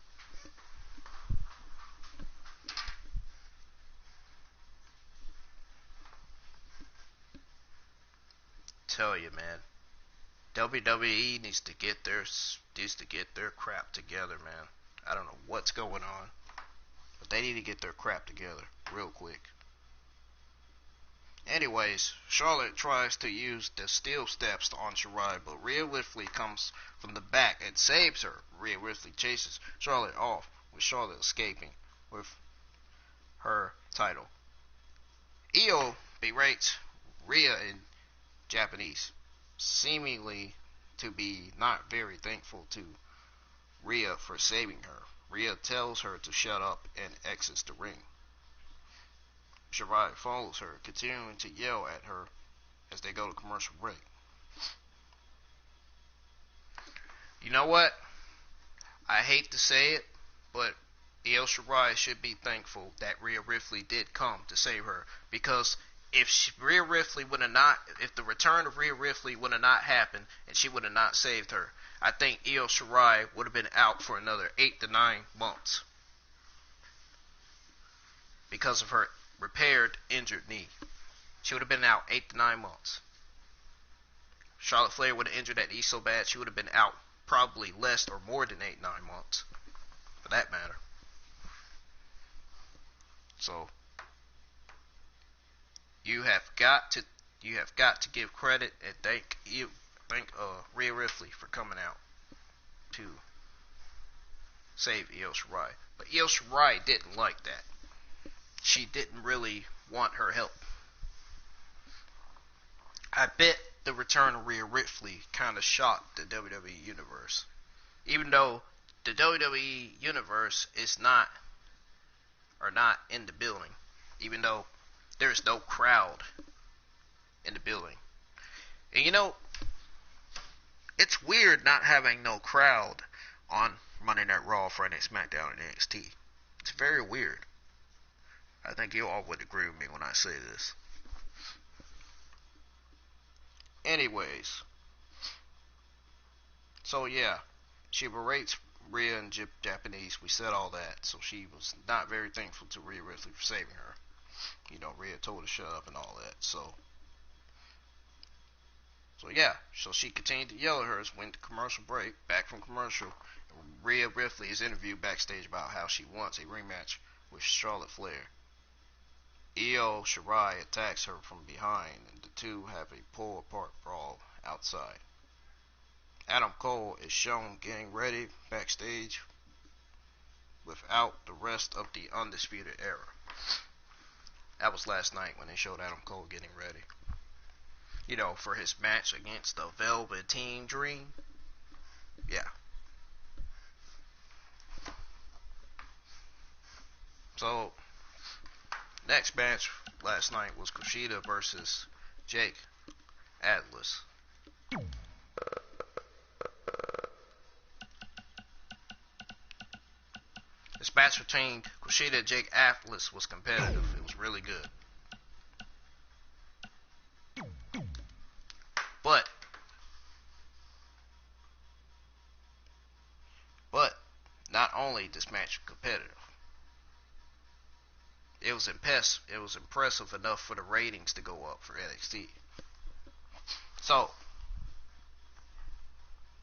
Tell you, man, WWE needs to get their crap together, man. I don't know what's going on, but they need to get their crap together real quick. Anyways, Charlotte tries to use the steel steps on Shirai, but Rhea Ripley comes from the back and saves her. Rhea Ripley chases Charlotte off, with Charlotte escaping with her title. Io berates Rhea in Japanese, seemingly to be not very thankful to Rhea for saving her. Rhea tells her to shut up and exits the ring. Shirai follows her, continuing to yell at her as they go to commercial break. You know what? I hate to say it, but Io Shirai should be thankful that Rhea Ripley did come to save her, because if the return of Rhea Ripley would have not happened and she would have not saved her, I think Io Shirai would have been out for another 8 to 9 months because of her repaired injured knee. she would have been out 8 to 9 months. Charlotte Flair would have injured that knee so bad she would have been out probably less or more than 8-9 months, for that matter. So you have got to give credit and thank Rhea Ripley for coming out to save Io Shirai. But Io Shirai didn't like that. She didn't really want her help. I bet the return of Rhea Ripley kind of shocked the WWE Universe. Even though the WWE Universe is not in the building. Even though there's no crowd in the building. And you know, it's weird not having no crowd on Monday Night Raw, Friday Night SmackDown, and NXT. It's very weird. I think you all would agree with me when I say this. Anyways, so yeah, she berates Rhea in Japanese. We said all that, so she was not very thankful to Rhea Ripley for saving her. You know, Rhea told her to shut up and all that. So yeah, so she continued to yell at her as went to commercial break. Back from commercial, Rhea Ripley is interviewed backstage about how she wants a rematch with Charlotte Flair. Io Shirai attacks her from behind, and the two have a pull-apart brawl outside. Adam Cole is shown getting ready backstage without the rest of the Undisputed Era. That was last night when they showed Adam Cole getting ready. You know, for his match against the Velveteen Dream. Yeah. So, next match last night was Kushida versus Jake Atlas. This match between Kushida and Jake Atlas was competitive. It was really good. But not only this match competitive, it was impressive enough for the ratings to go up for NXT. So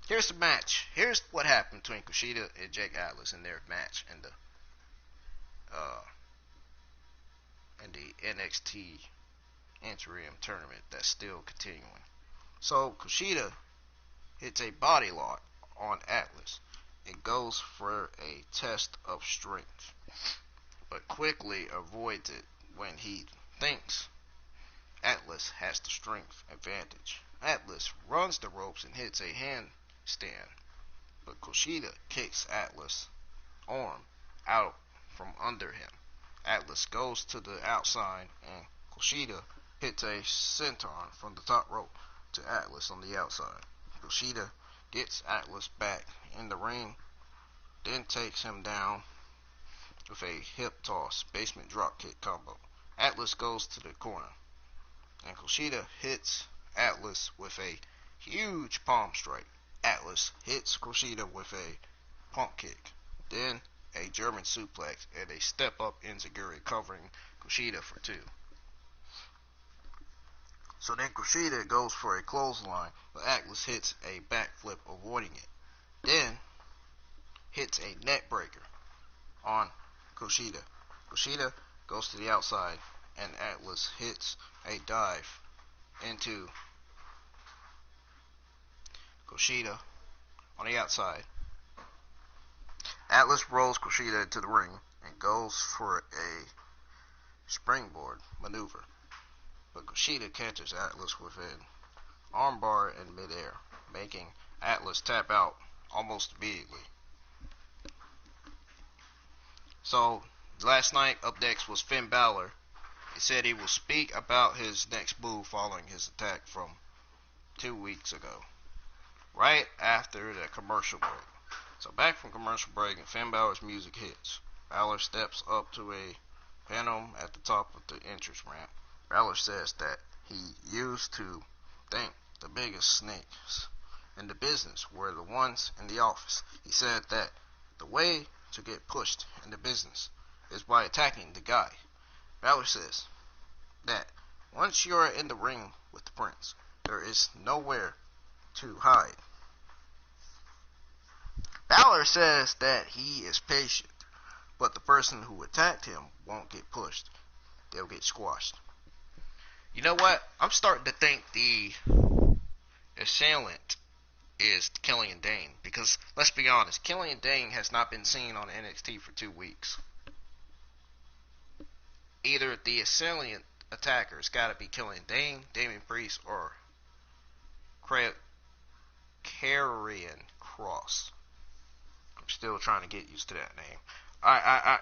here's the match. Here's what happened between Kushida and Jake Atlas in their match in the NXT interim tournament that's still continuing. So Kushida hits a body lock on Atlas and goes for a test of strength, but quickly avoids it when he thinks Atlas has the strength advantage. Atlas runs the ropes and hits a handstand, but Kushida kicks Atlas' arm out from under him. Atlas goes to the outside and Kushida hits a senton from the top rope to Atlas on the outside. Kushida gets Atlas back in the ring, then takes him down with a hip toss basement dropkick combo. Atlas goes to the corner, and Kushida hits Atlas with a huge palm strike. Atlas hits Kushida with a pump kick, then a German suplex and a step up enziguri covering Kushida for 2. So then Kushida goes for a clothesline, but Atlas hits a backflip avoiding it. Then hits a neck breaker on Kushida. Kushida goes to the outside and Atlas hits a dive into Kushida on the outside. Atlas rolls Kushida into the ring and goes for a springboard maneuver, but Kushida catches Atlas with an armbar in midair, making Atlas tap out almost immediately. So, last night up next was Finn Balor. He said he will speak about his next move following his attack from 2 weeks ago, right after the commercial break. So back from commercial break and Finn Balor's music hits. Balor steps up to a panel at the top of the entrance ramp. Balor says that he used to think the biggest snakes in the business were the ones in the office. He said that the way to get pushed in the business is by attacking the guy. Balor says that Once you're in the ring with the Prince, there is nowhere to hide. Balor says that he is patient, but the person who attacked him won't get pushed. They'll get squashed. You know what? I'm starting to think the assailant is Killian Dane, because let's be honest, Killian Dane has not been seen on NXT for 2 weeks. Either the assailant attacker's got to be Killian Dane, Damian Priest, or Karrion Kross. I'm still trying to get used to that name.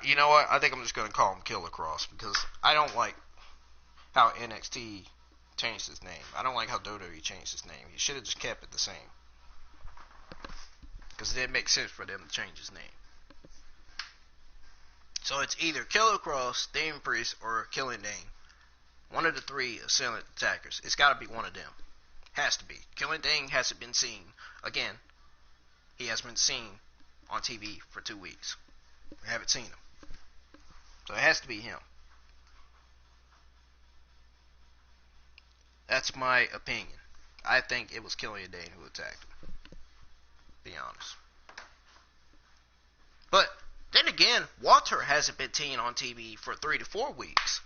You know what? I think I'm just going to call him Killer Kross, because I don't like how NXT changed his name. I don't like how WWE changed his name. He should have just kept it the same, because it didn't make sense for them to change his name. So it's either Killer Kross, Damian Priest, or Killian Dane. One of the 3 assailant attackers. It's got to be one of them. Has to be. Killian Dane hasn't been seen. Again, he has been seen on TV for 2 weeks. We haven't seen him. So it has to be him. That's my opinion. I think it was Killian Dane who attacked him. Be honest. But then again, Walter hasn't been seen on TV for 3 to 4 weeks.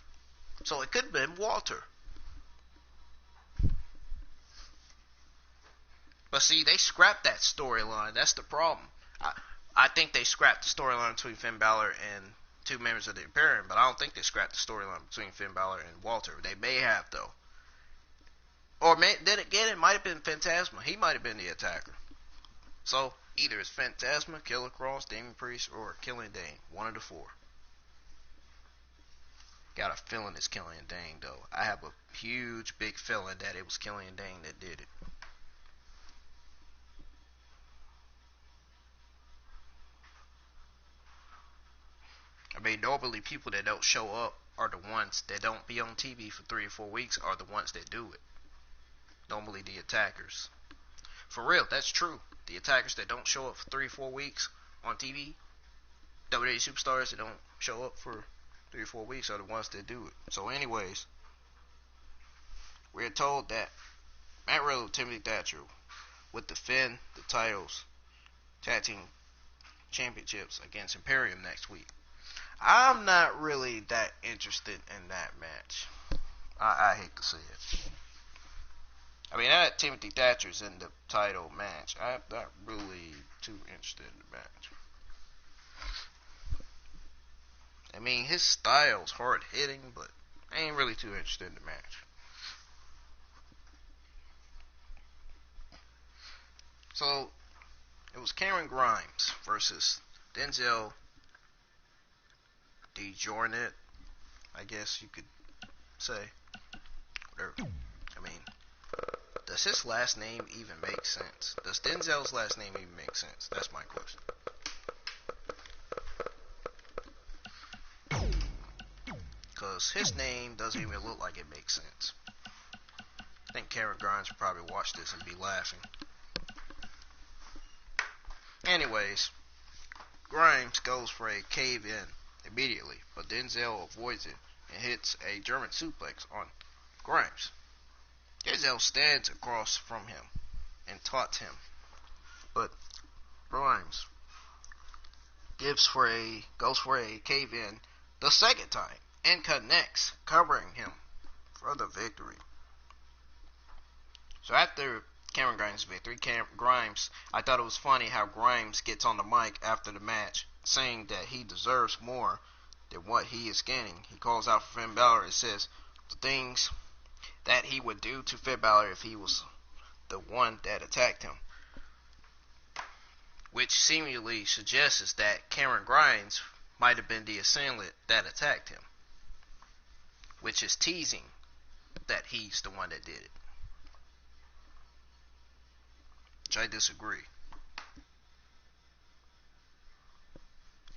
So it could have been Walter. But see, they scrapped that storyline. That's the problem. I think they scrapped the storyline between Finn Balor and 2 members of the Imperium, but I don't think they scrapped the storyline between Finn Balor and Walter. They may have, though. Or then again, it might have been Phantasma. He might have been the attacker. So either it's Phantasma, Killer Kross, Damian Priest, or Killian Dane. One of the 4. Got a feeling it's Killian Dane, though. I have a huge, big feeling that it was Killian Dane that did it. I mean, normally people that don't show up are the ones that don't be on TV for 3 or 4 weeks are the ones that do it. Normally the attackers. For real, that's true. The attackers that don't show up for 3 or 4 weeks on TV, WWE superstars that don't show up for 3 or 4 weeks are the ones that do it. So anyways, we're told that Matt Riddle and Timothy Thatcher would defend the titles, tag team championships against Imperium next week. I'm not really that interested in that match. I hate to see it. I mean, that Timothy Thatcher's in the title match. I'm not really too interested in the match. I mean, his style's hard hitting, but I ain't really too interested in the match. So, it was Cameron Grimes versus Denzel Dejournette, I guess you could say. Whatever. I mean, does his last name even make sense? Does Denzel's last name even make sense? That's my question. Because his name doesn't even look like it makes sense. I think Cameron Grimes would probably watch this and be laughing. Anyways, Grimes goes for a cave-in immediately, but Denzel avoids it and hits a German suplex on Grimes. Denzel stands across from him and taunts him, but Grimes goes for a cave-in the second time and connects, covering him for the victory. So after Cameron Grimes' victory, Grimes, I thought it was funny how Grimes gets on the mic after the match saying that he deserves more than what he is getting. He calls out for Finn Balor and says the things that he would do to Finn Balor if he was the one that attacked him, which seemingly suggests that Cameron Grimes might have been the assailant that attacked him, which is teasing that he's the one that did it, which I disagree.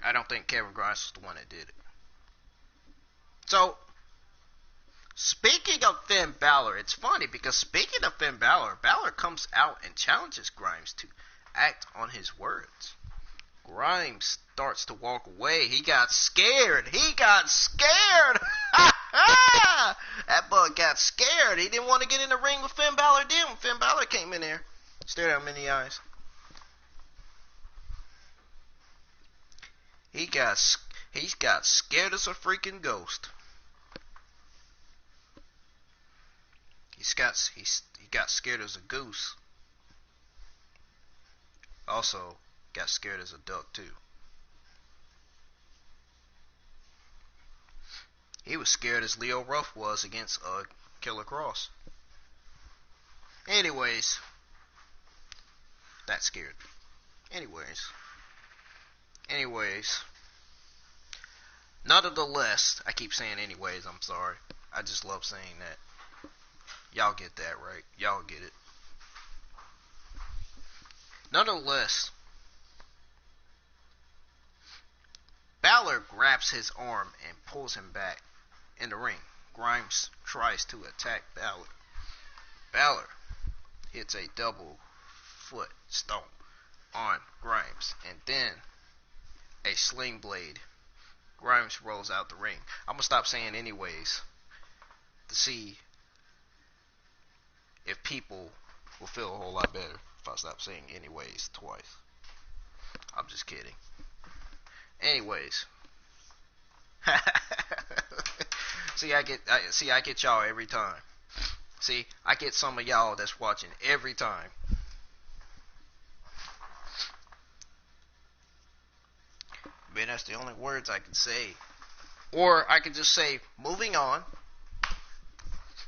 I don't think Cameron Grimes was the one that did it. So, speaking of Finn Balor, it's funny because speaking of Finn Balor, Balor comes out and challenges Grimes to act on his words. Grimes starts to walk away. He got scared. That bug got scared. He didn't want to get in the ring with Finn Balor. Then when Finn Balor came in there, stared at him in the eyes. He got scared as a freaking ghost. He got scared as a goose. Also got scared as a duck too. He was scared as Leon Ruff was against Killer Kross. Anyways, that scared. Anyways, nonetheless, I keep saying anyways, I'm sorry. I just love saying that. Y'all get that, right? Y'all get it. Nonetheless, Balor grabs his arm and pulls him back in the ring. Grimes tries to attack Balor. Balor hits a double foot stomp on Grimes and then a sling blade. Grimes rolls out the ring. I'm going to stop saying anyways to see if people will feel a whole lot better if I stop saying anyways twice. I'm just kidding. Anyways. I get y'all every time. See, I get some of y'all that's watching every time. Man, that's the only words I can say. Or I could just say, moving on.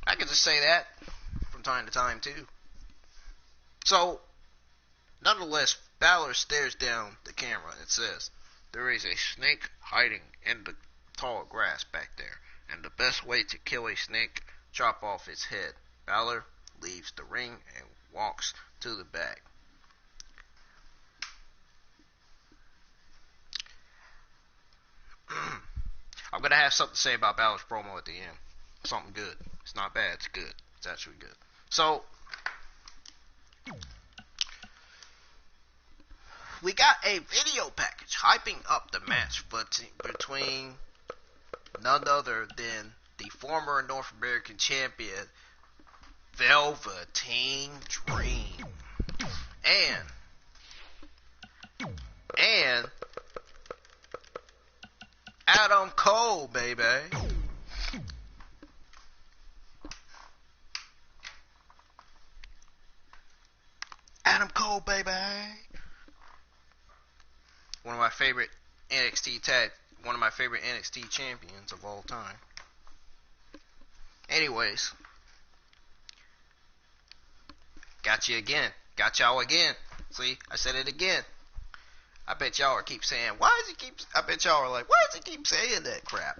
I could just say that from time to time too. So, nonetheless, Balor stares down the camera and says, "There is a snake hiding in the tall grass back there, and the best way to kill a snake, chop off its head." Balor leaves the ring and walks to the back. I'm going to have something to say about Balor's promo at the end. Something good. It's not bad. It's good. It's actually good. So, we got a video package hyping up the match between none other than the former North American champion, Velveteen Dream, and Adam Cole, baby. Adam Cole, baby. One of my favorite NXT champions of all time. Anyways, got you again. Got y'all again. See, I said it again. I bet y'all are keep saying, I bet y'all are like, why does he keep saying that crap?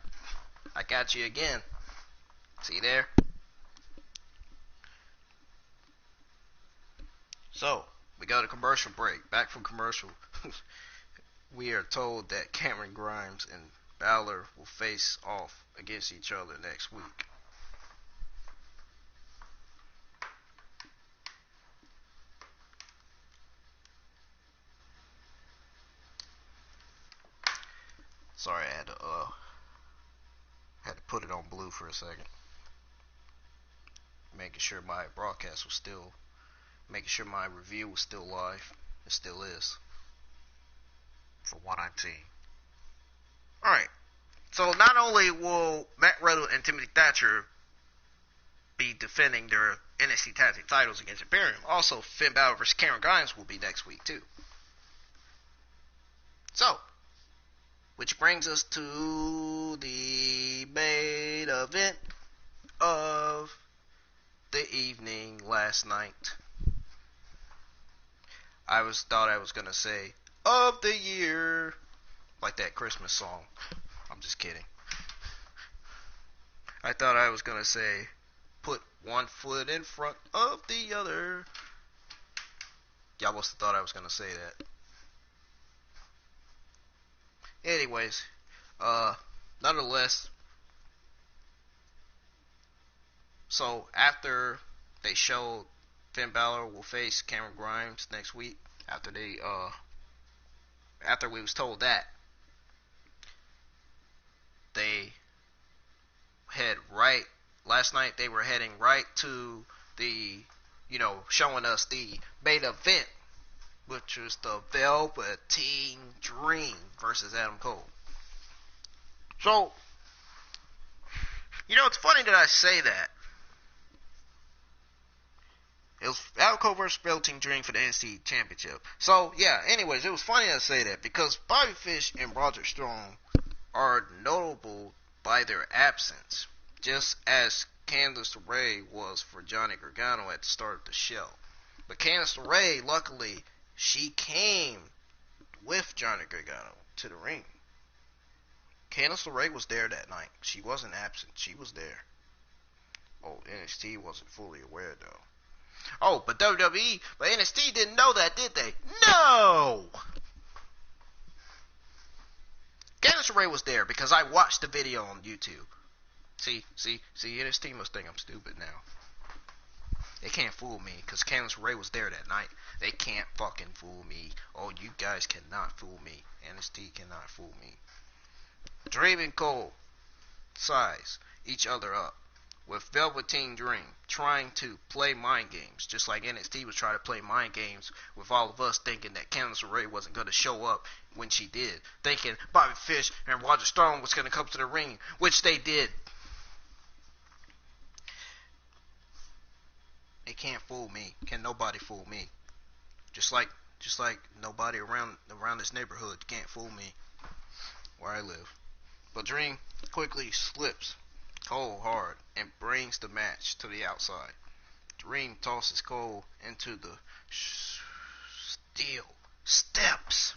I got you again. See there? So, we go to commercial break. Back from commercial. We are told that Cameron Grimes and Balor will face off against each other next week. Sorry, I had to put it on blue for a second. Making sure my review was still live. It still is. From what I'm seeing. Alright. So not only will Matt Riddle and Timothy Thatcher be defending their NXT Tag Team titles against Imperium, also Finn Balor vs. Cameron Grimes will be next week too. So, which brings us to the main event of the evening last night. I thought I was gonna say of the year, like that Christmas song. I'm just kidding. I thought I was gonna say put one foot in front of the other. Y'all must have thought I was gonna say that. Anyways, nonetheless, so after they showed Finn Balor will face Cameron Grimes next week, after we was told that, they head right. Last night they were heading right to the, showing us the main event, which was the Velveteen Dream versus Adam Cole. So, it's funny that I say that. It was Adam Cole versus Velveteen Dream for the NXT Championship. So, yeah, anyways, it was funny that I say that because Bobby Fish and Roderick Strong are notable by their absence, just as Candice LeRae was for Johnny Gargano at the start of the show. But Candice LeRae, luckily, she came with Johnny Gargano to the ring. Candice LeRae was there that night. She wasn't absent. She was there. Oh, NXT wasn't fully aware, though. Oh, but NXT didn't know that, did they? No! Candice LeRae was there because I watched the video on YouTube. See, NXT must think I'm stupid now. They can't fool me because Candice LeRae was there that night. They can't fucking fool me. Oh, you guys cannot fool me. NXT cannot fool me. Dream and Cole size each other up, with Velveteen Dream trying to play mind games, just like NXT was trying to play mind games with all of us thinking that Candice LeRae wasn't going to show up when she did, thinking Bobby Fish and Roger Strong was going to come to the ring, which they did. They can't fool me. Can nobody fool me? Just like nobody around this neighborhood can't fool me where I live. But Dream quickly slips Cole hard and brings the match to the outside. Dream tosses Cole into the steel steps.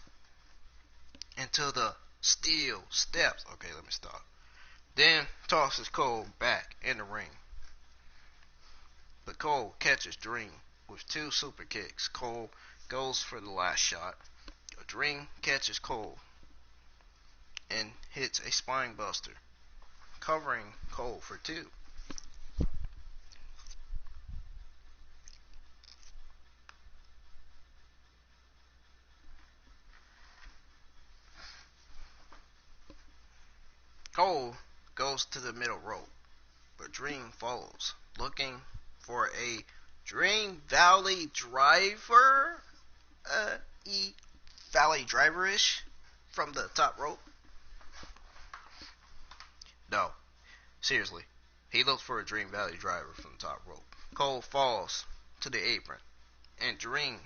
Okay, let me stop. Then tosses Cole back in the ring. But Cole catches Dream with 2 super kicks. Cole goes for the last shot. Dream catches Cole and hits a spine buster, covering Cole for 2. Cole goes to the middle rope, but Dream follows, looking for a Dream Valley Driver, Valley Driver-ish from the top rope. No, seriously, he looks for a Dream Valley Driver from the top rope. Cole falls to the apron, and Dream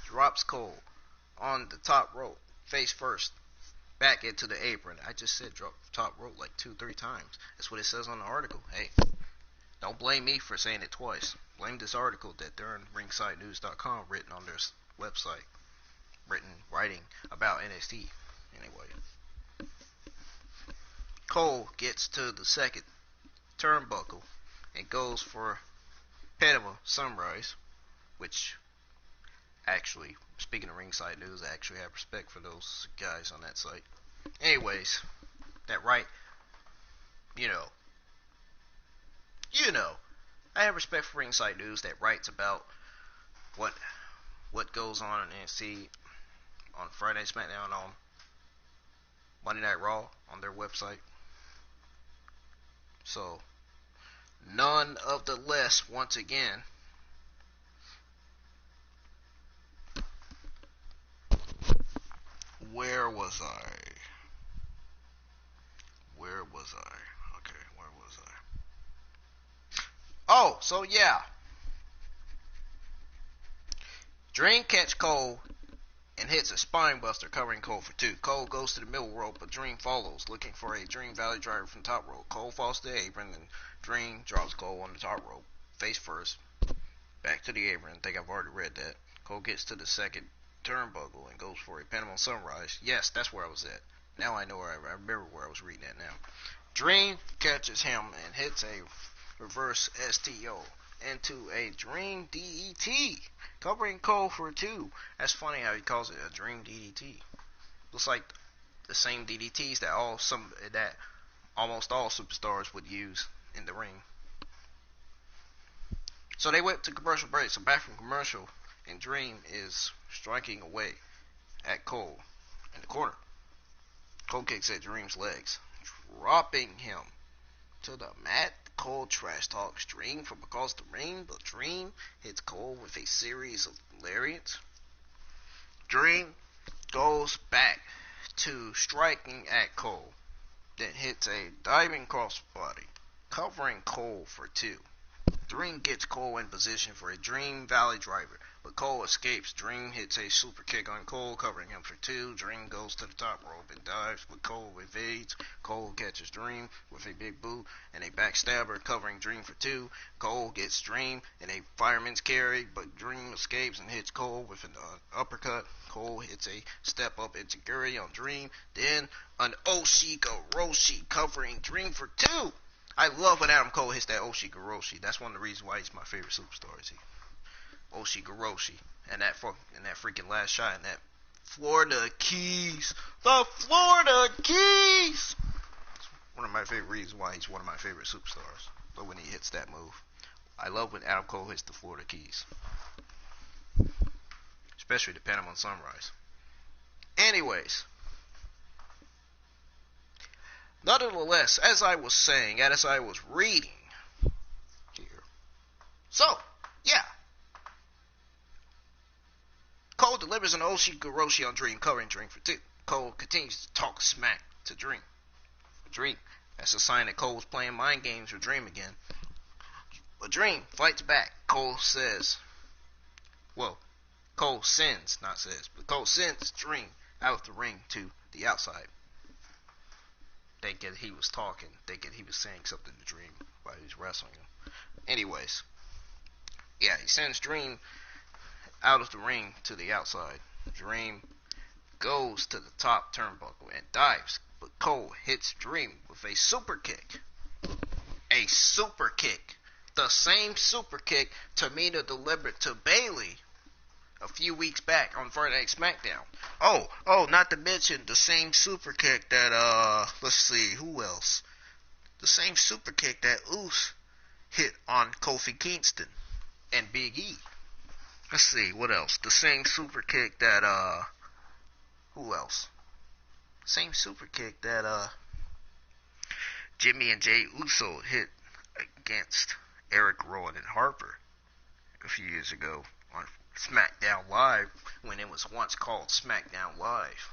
drops Cole on the top rope, face first, back into the apron. I just said drop top rope like 2-3 times. That's what it says on the article. Hey, don't blame me for saying it twice. Blame this article that they're on ringsidenews.com written on their website. Writing about NXT. Anyway. Cole gets to the second turnbuckle and goes for Panama Sunrise, which actually, speaking of Ringside News, I actually have respect for those guys on that site. Anyways, that right, I have respect for Ringside News that writes about what goes on in NXT on Friday SmackDown, on Monday Night Raw on their website. So, none of the less, once again, where was I? Okay, where was I? Oh, so yeah. Dream catch Cole and hits a spine buster, covering Cole for 2. Cole goes to the middle rope, but Dream follows, looking for a Dream Valley Driver from top rope. Cole falls to the apron, and Dream drops Cole on the top rope, face first, back to the apron. I think I've already read that. Cole gets to the second turnbuckle and goes for a Panama Sunrise. Yes, that's where I was at. Now I know where I remember where I was reading that now. Dream catches him and hits a reverse STO into a Dream DDT, covering Cole for 2. That's funny how he calls it a Dream DDT. Looks like the same DDTs that almost all superstars would use in the ring. So they went to commercial break. So back from commercial, and Dream is striking away at Cole in the corner. Cole kicks at Dream's legs, dropping him to the mat. Cole trash talks Dream from across the ring, but Dream hits Cole with a series of lariats. Dream goes back to striking at Cole, then hits a diving crossbody, covering Cole for 2. Dream gets Cole in position for a Dream Valley Driver, but Cole escapes. Dream hits a super kick on Cole, covering him for 2. Dream goes to the top rope and dives, but Cole evades. Cole catches Dream with a big boot and a backstabber, covering Dream for 2. Cole gets Dream in a fireman's carry, but Dream escapes and hits Cole with an uppercut. Cole hits a step-up enziguri on Dream, then an Oshigoroshi, covering Dream for 2. I love when Adam Cole hits that Oshigoroshi. That's one of the reasons why he's my favorite superstar. Is he? Oshigoroshi. And that freaking last shot in that Florida Keys. The Florida Keys! It's one of my favorite reasons why he's one of my favorite superstars. But when he hits that move. I love when Adam Cole hits the Florida Keys. Especially the Panama Sunrise. Anyways. Nonetheless, as I was saying, as I was reading here. So, yeah. Cole delivers an Oshigoroshi on Dream, covering Dream for 2. Cole continues to talk smack to Dream. That's a sign that Cole was playing mind games with Dream again. But Dream fights back. Cole sends Dream out of the ring to the outside. Thinking he was talking, thinking he was saying something to Dream while he was wrestling him. Anyways, yeah, he sends Dream out of the ring to the outside. Dream goes to the top turnbuckle and dives, but Cole hits Dream with a super kick. A super kick. The same super kick Tamina delivered to Bayley a few weeks back on Friday Night SmackDown. Oh, not to mention the same super kick that, let's see, who else? The same super kick that Uso hit on Kofi Kingston and Big E. Let's see, what else? The same super kick that, who else? Same super kick that, Jimmy and Jay Uso hit against Eric Rowan and Harper a few years ago on SmackDown Live, when it was once called SmackDown Live.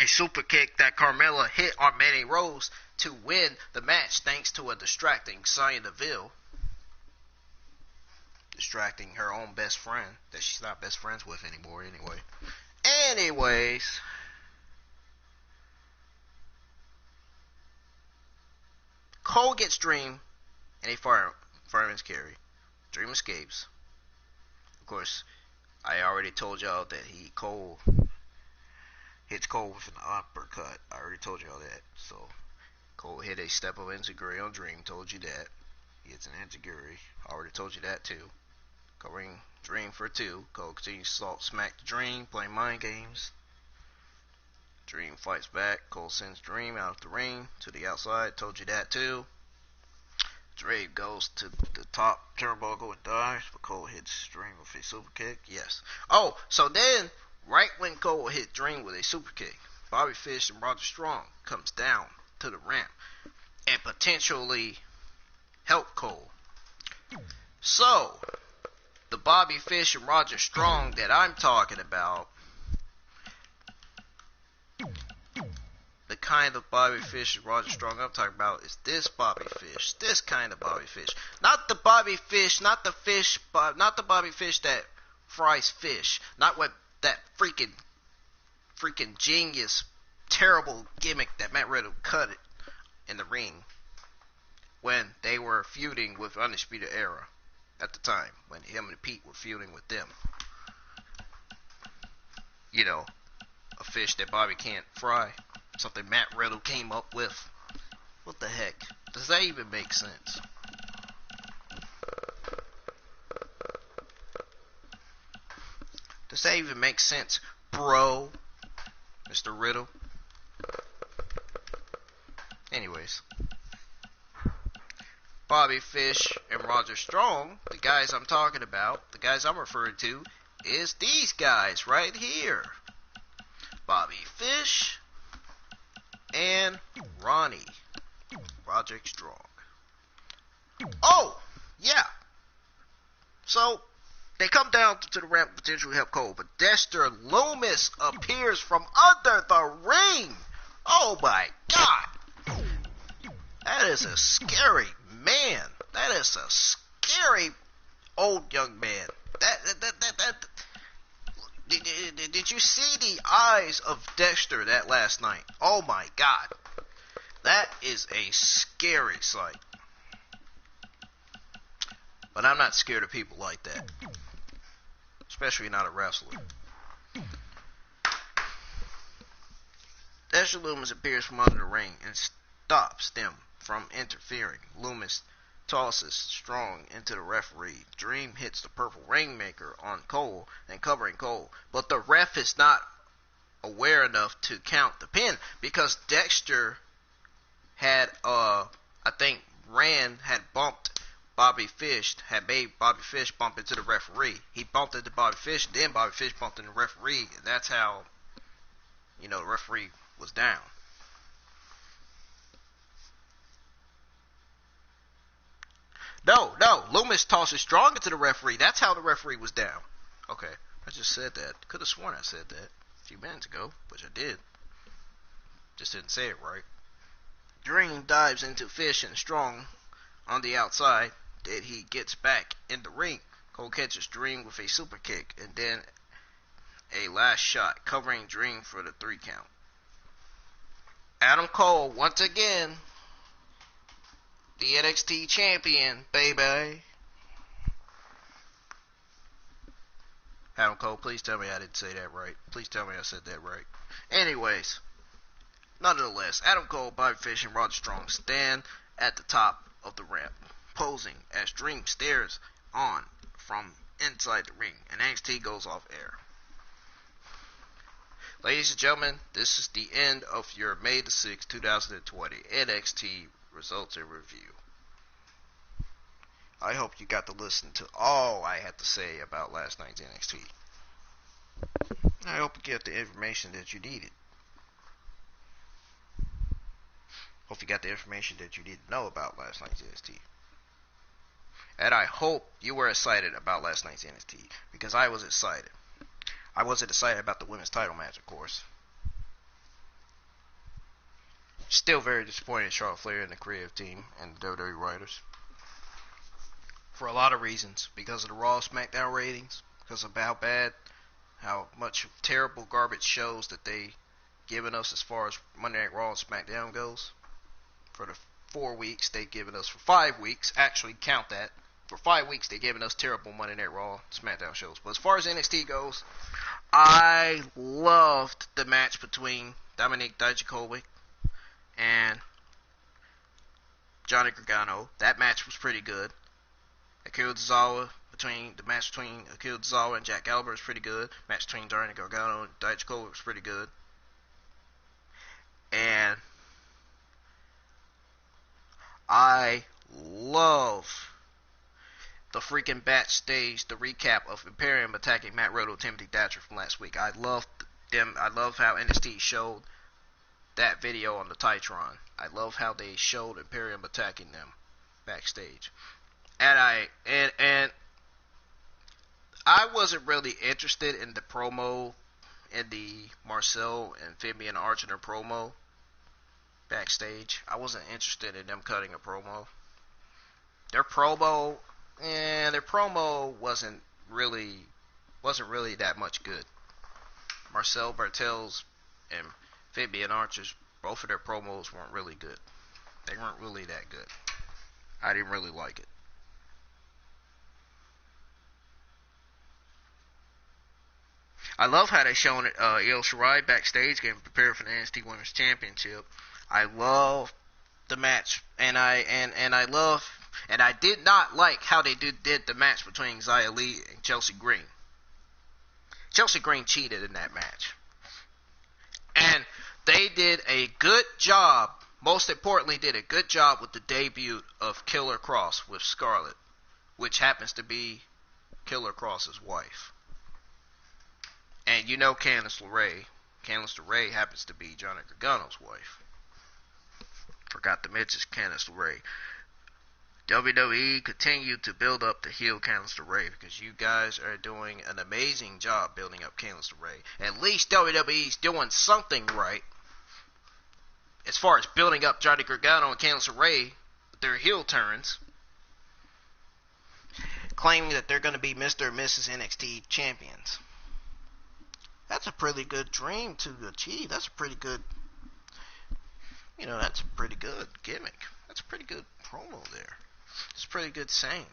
A super kick that Carmella hit on Mandy Rose to win the match thanks to a distracting Sonya Deville. Distracting her own best friend that she's not best friends with anymore anyway. Anyways. Cole gets Dream in a fireman's carry. Dream escapes. Of course, I already told y'all that Cole hits Cole with an uppercut. I already told y'all that. So, Cole hit a step of enziguri on Dream. Told you that. He hits an enziguri. I already told you that too. Covering Dream for 2. Cole continues to smack the Dream, playing mind games. Dream fights back. Cole sends Dream out of the ring to the outside. Told you that too. Dream goes to the top turnbuckle and dives, but Cole hits Dream with a super kick. Yes. Oh, so then, right when Cole hit Dream with a super kick, Bobby Fish and Roger Strong comes down to the ramp and potentially help Cole. So, the Bobby Fish and Roger Strong that I'm talking about, the kind of Bobby Fish and Roger Strong I'm talking about is this Bobby Fish. This kind of Bobby Fish. Not the Bobby Fish, not the Bobby Fish that fries fish. Not what that freaking genius, terrible gimmick that Matt Riddle cut it in the ring when they were feuding with Undisputed Era at the time. When him and Pete were feuding with them. You know, a fish that Bobby can't fry. Something Matt Riddle came up with. What the heck? Does that even make sense? Does that even make sense, bro? Mr. Riddle? Anyways. Bobby Fish and Roger Strong, the guys I'm talking about, the guys I'm referring to, is these guys right here. Bobby Fish and Roderick Strong. Oh, yeah. So, they come down to the ramp to potentially help Cole, but Dexter Lumis appears from under the ring. Oh my God. That is a scary man. That is a scary old young man. Did you see the eyes of Dexter that last night? Oh my God. That is a scary sight. But I'm not scared of people like that. Especially not a wrestler. Dexter Lumis appears from under the ring and stops them from interfering. Lumis tosses Strong into the referee. Dream hits the purple Rainmaker on Cole and covering Cole. But the ref is not aware enough to count the pin because Dexter had, I think, Rand had bumped Bobby Fish, had made Bobby Fish bump into the referee. He bumped into Bobby Fish, then Bobby Fish bumped into the referee, and that's how, the referee was down. No, Lumis tosses Strong into the referee. That's how the referee was down. Okay, I just said that. Could have sworn I said that a few minutes ago, which I did. Just didn't say it right. Dream dives into Fish and Strong on the outside. Then he gets back in the ring. Cole catches Dream with a super kick and then a last shot, covering Dream for the 3 count. Adam Cole, once again, the NXT champion, baby. Adam Cole, please tell me I didn't say that right. Please tell me I said that right. Anyways, nonetheless, Adam Cole, Bobby Fish, and Roderick Strong stand at the top of the ramp, posing as Dream stares on from inside the ring, and NXT goes off air. Ladies and gentlemen, this is the end of your May the 6th, 2020 NXT Results and Review. I hope you got to listen to all I had to say about last night's NXT. I hope you get the information that you needed. Hope you got the information that you need to know about last night's NXT. And I hope you were excited about last night's NXT, because I was excited. I wasn't excited about the women's title match, of course. Still very disappointed in Charlotte Flair and the creative team and the WWE writers. For a lot of reasons. Because of the Raw SmackDown ratings. Because of how much terrible garbage shows that they given us as far as Monday Night Raw and SmackDown goes. For the 4 weeks they've given us, for 5 weeks, actually count that. For 5 weeks they've given us terrible Monday Night Raw SmackDown shows. But as far as NXT goes, I loved the match between Dominik Dijakovic and Johnny Gargano. That match was pretty good. Akira Tozawa, the match between Akira Tozawa and Jack Gallacher was pretty good. Match between Johnny Gargano and Dijakovic was pretty good. And I love the freaking backstage, the recap of Imperium attacking Matt Riddle and Timothy Thatcher from last week. I love them. I love how NXT showed that video on the Titron. I love how they showed Imperium attacking them backstage. And I wasn't really interested in the promo, in the Marcel and Fabian Archer promo backstage. I wasn't interested in them cutting a promo. Their promo wasn't really that much good. Marcel Bartel's and Fabian Archer's, both of their promos weren't really good. They weren't really that good. I didn't really like it. I love how they shown it. Io Shirai backstage getting prepared for the NXT Women's Championship. I love the match, and I did not like how they did the match between Xia Li and Chelsea Green. Chelsea Green cheated in that match, and they did a good job. Most importantly, did a good job with the debut of Killer Kross with Scarlett, which happens to be Killer Kross's wife. And you know Candice LeRae. Candice LeRae happens to be Johnny Gargano's wife. Forgot to mention Candice LeRae. WWE continue to build up the heel Candice LeRae because you guys are doing an amazing job building up Candice LeRae. At least WWE's doing something right as far as building up Johnny Gargano and Candice LeRae, their heel turns, claiming that they're going to be Mr. and Mrs. NXT champions. That's a pretty good dream to achieve. That's a pretty good, that's a pretty good gimmick. That's a pretty good promo there. It's a pretty good saying.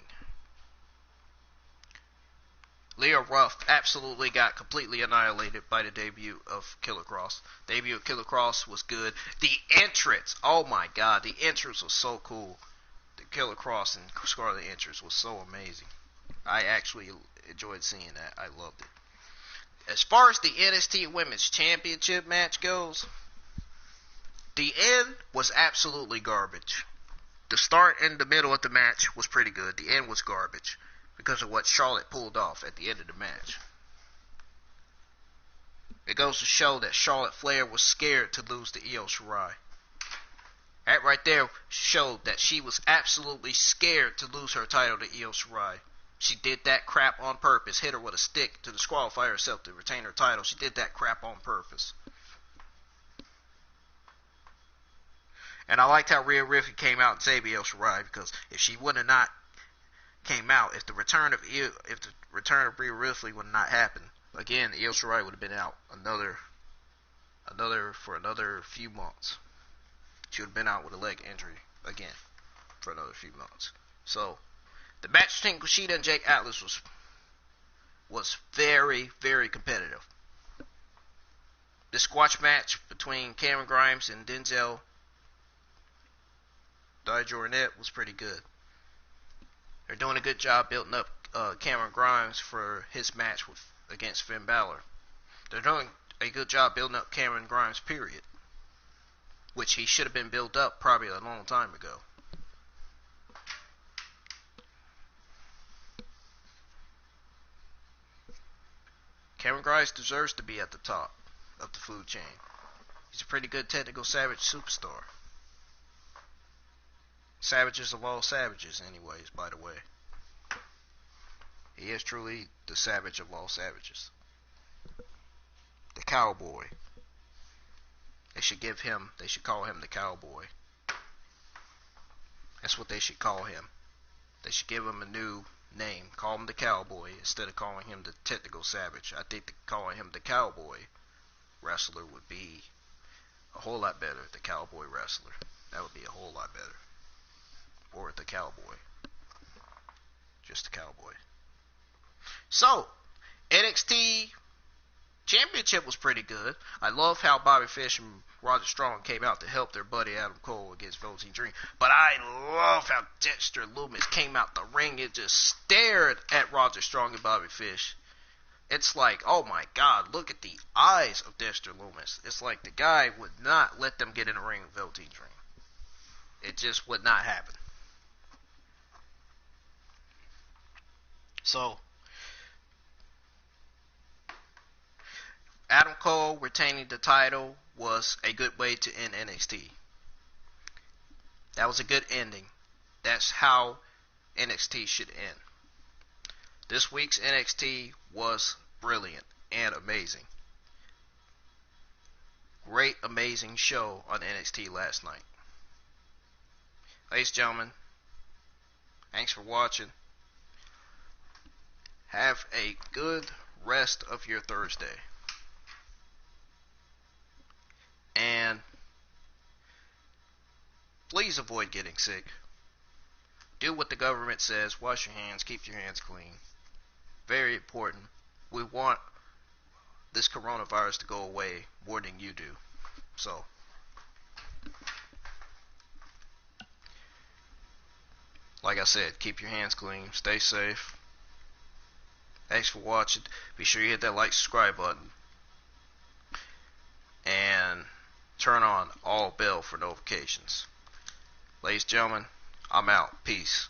Leon Ruff absolutely got completely annihilated by the debut of Killer Kross. The debut of Killer Kross was good. The entrance, oh my god, the entrance was so cool. The Killer Kross and Scarlett entrance was so amazing. I actually enjoyed seeing that. I loved it. As far as the NXT Women's Championship match goes, the end was absolutely garbage. The start and the middle of the match was pretty good. The end was garbage because of what Charlotte pulled off at the end of the match. It goes to show that Charlotte Flair was scared to lose to Io Shirai. That right there showed that she was absolutely scared to lose her title to Io Shirai. She did that crap on purpose. Hit her with a stick to disqualify herself to retain her title. She did that crap on purpose. And I liked how Rhea Ripley came out and saved Io Shirai, because if she would have not came out, if the return of Rhea Ripley would not happen, again, Io Shirai would have been out for another few months. She would have been out with a leg injury again for another few months. So the match between Kushida and Jake Atlas was very, very competitive. The squash match between Cameron Grimes and Denzel Dejournette was pretty good. They're doing a good job building up Cameron Grimes for his match against Finn Balor. They're doing a good job building up Cameron Grimes, period. Which he should have been built up probably a long time ago. Cameron Grimes deserves to be at the top of the food chain. He's a pretty good technical savage superstar. Savages of all savages, anyways, by the way. He is truly the savage of all savages. The cowboy. They should call him the cowboy. That's what they should call him. They should give him a new name. Call him the cowboy instead of calling him the technical savage. I think calling him the cowboy wrestler would be a whole lot better. The cowboy wrestler. That would be a whole lot better. Or the cowboy. Just the cowboy. So, NXT Championship was pretty good. I love how Bobby Fish and Roger Strong came out to help their buddy Adam Cole against Velveteen Dream. But I love how Dexter Lumis came out the ring and just stared at Roger Strong and Bobby Fish. It's like, oh my god, look at the eyes of Dexter Lumis. It's like the guy would not let them get in the ring with Velveteen Dream. It just would not happen. So, Adam Cole retaining the title was a good way to end NXT. That was a good ending. That's how NXT should end. This week's NXT was brilliant and amazing. Great, amazing show on NXT last night. Ladies and gentlemen, thanks for watching. Have a good rest of your Thursday. And please avoid getting sick. Do what the government says. Wash your hands. Keep your hands clean. Very important. We want this coronavirus to go away more than you do. So, like I said, keep your hands clean. Stay safe. Thanks for watching. Be sure you hit that like, subscribe button. And turn on all bell for notifications. Ladies and gentlemen, I'm out. Peace.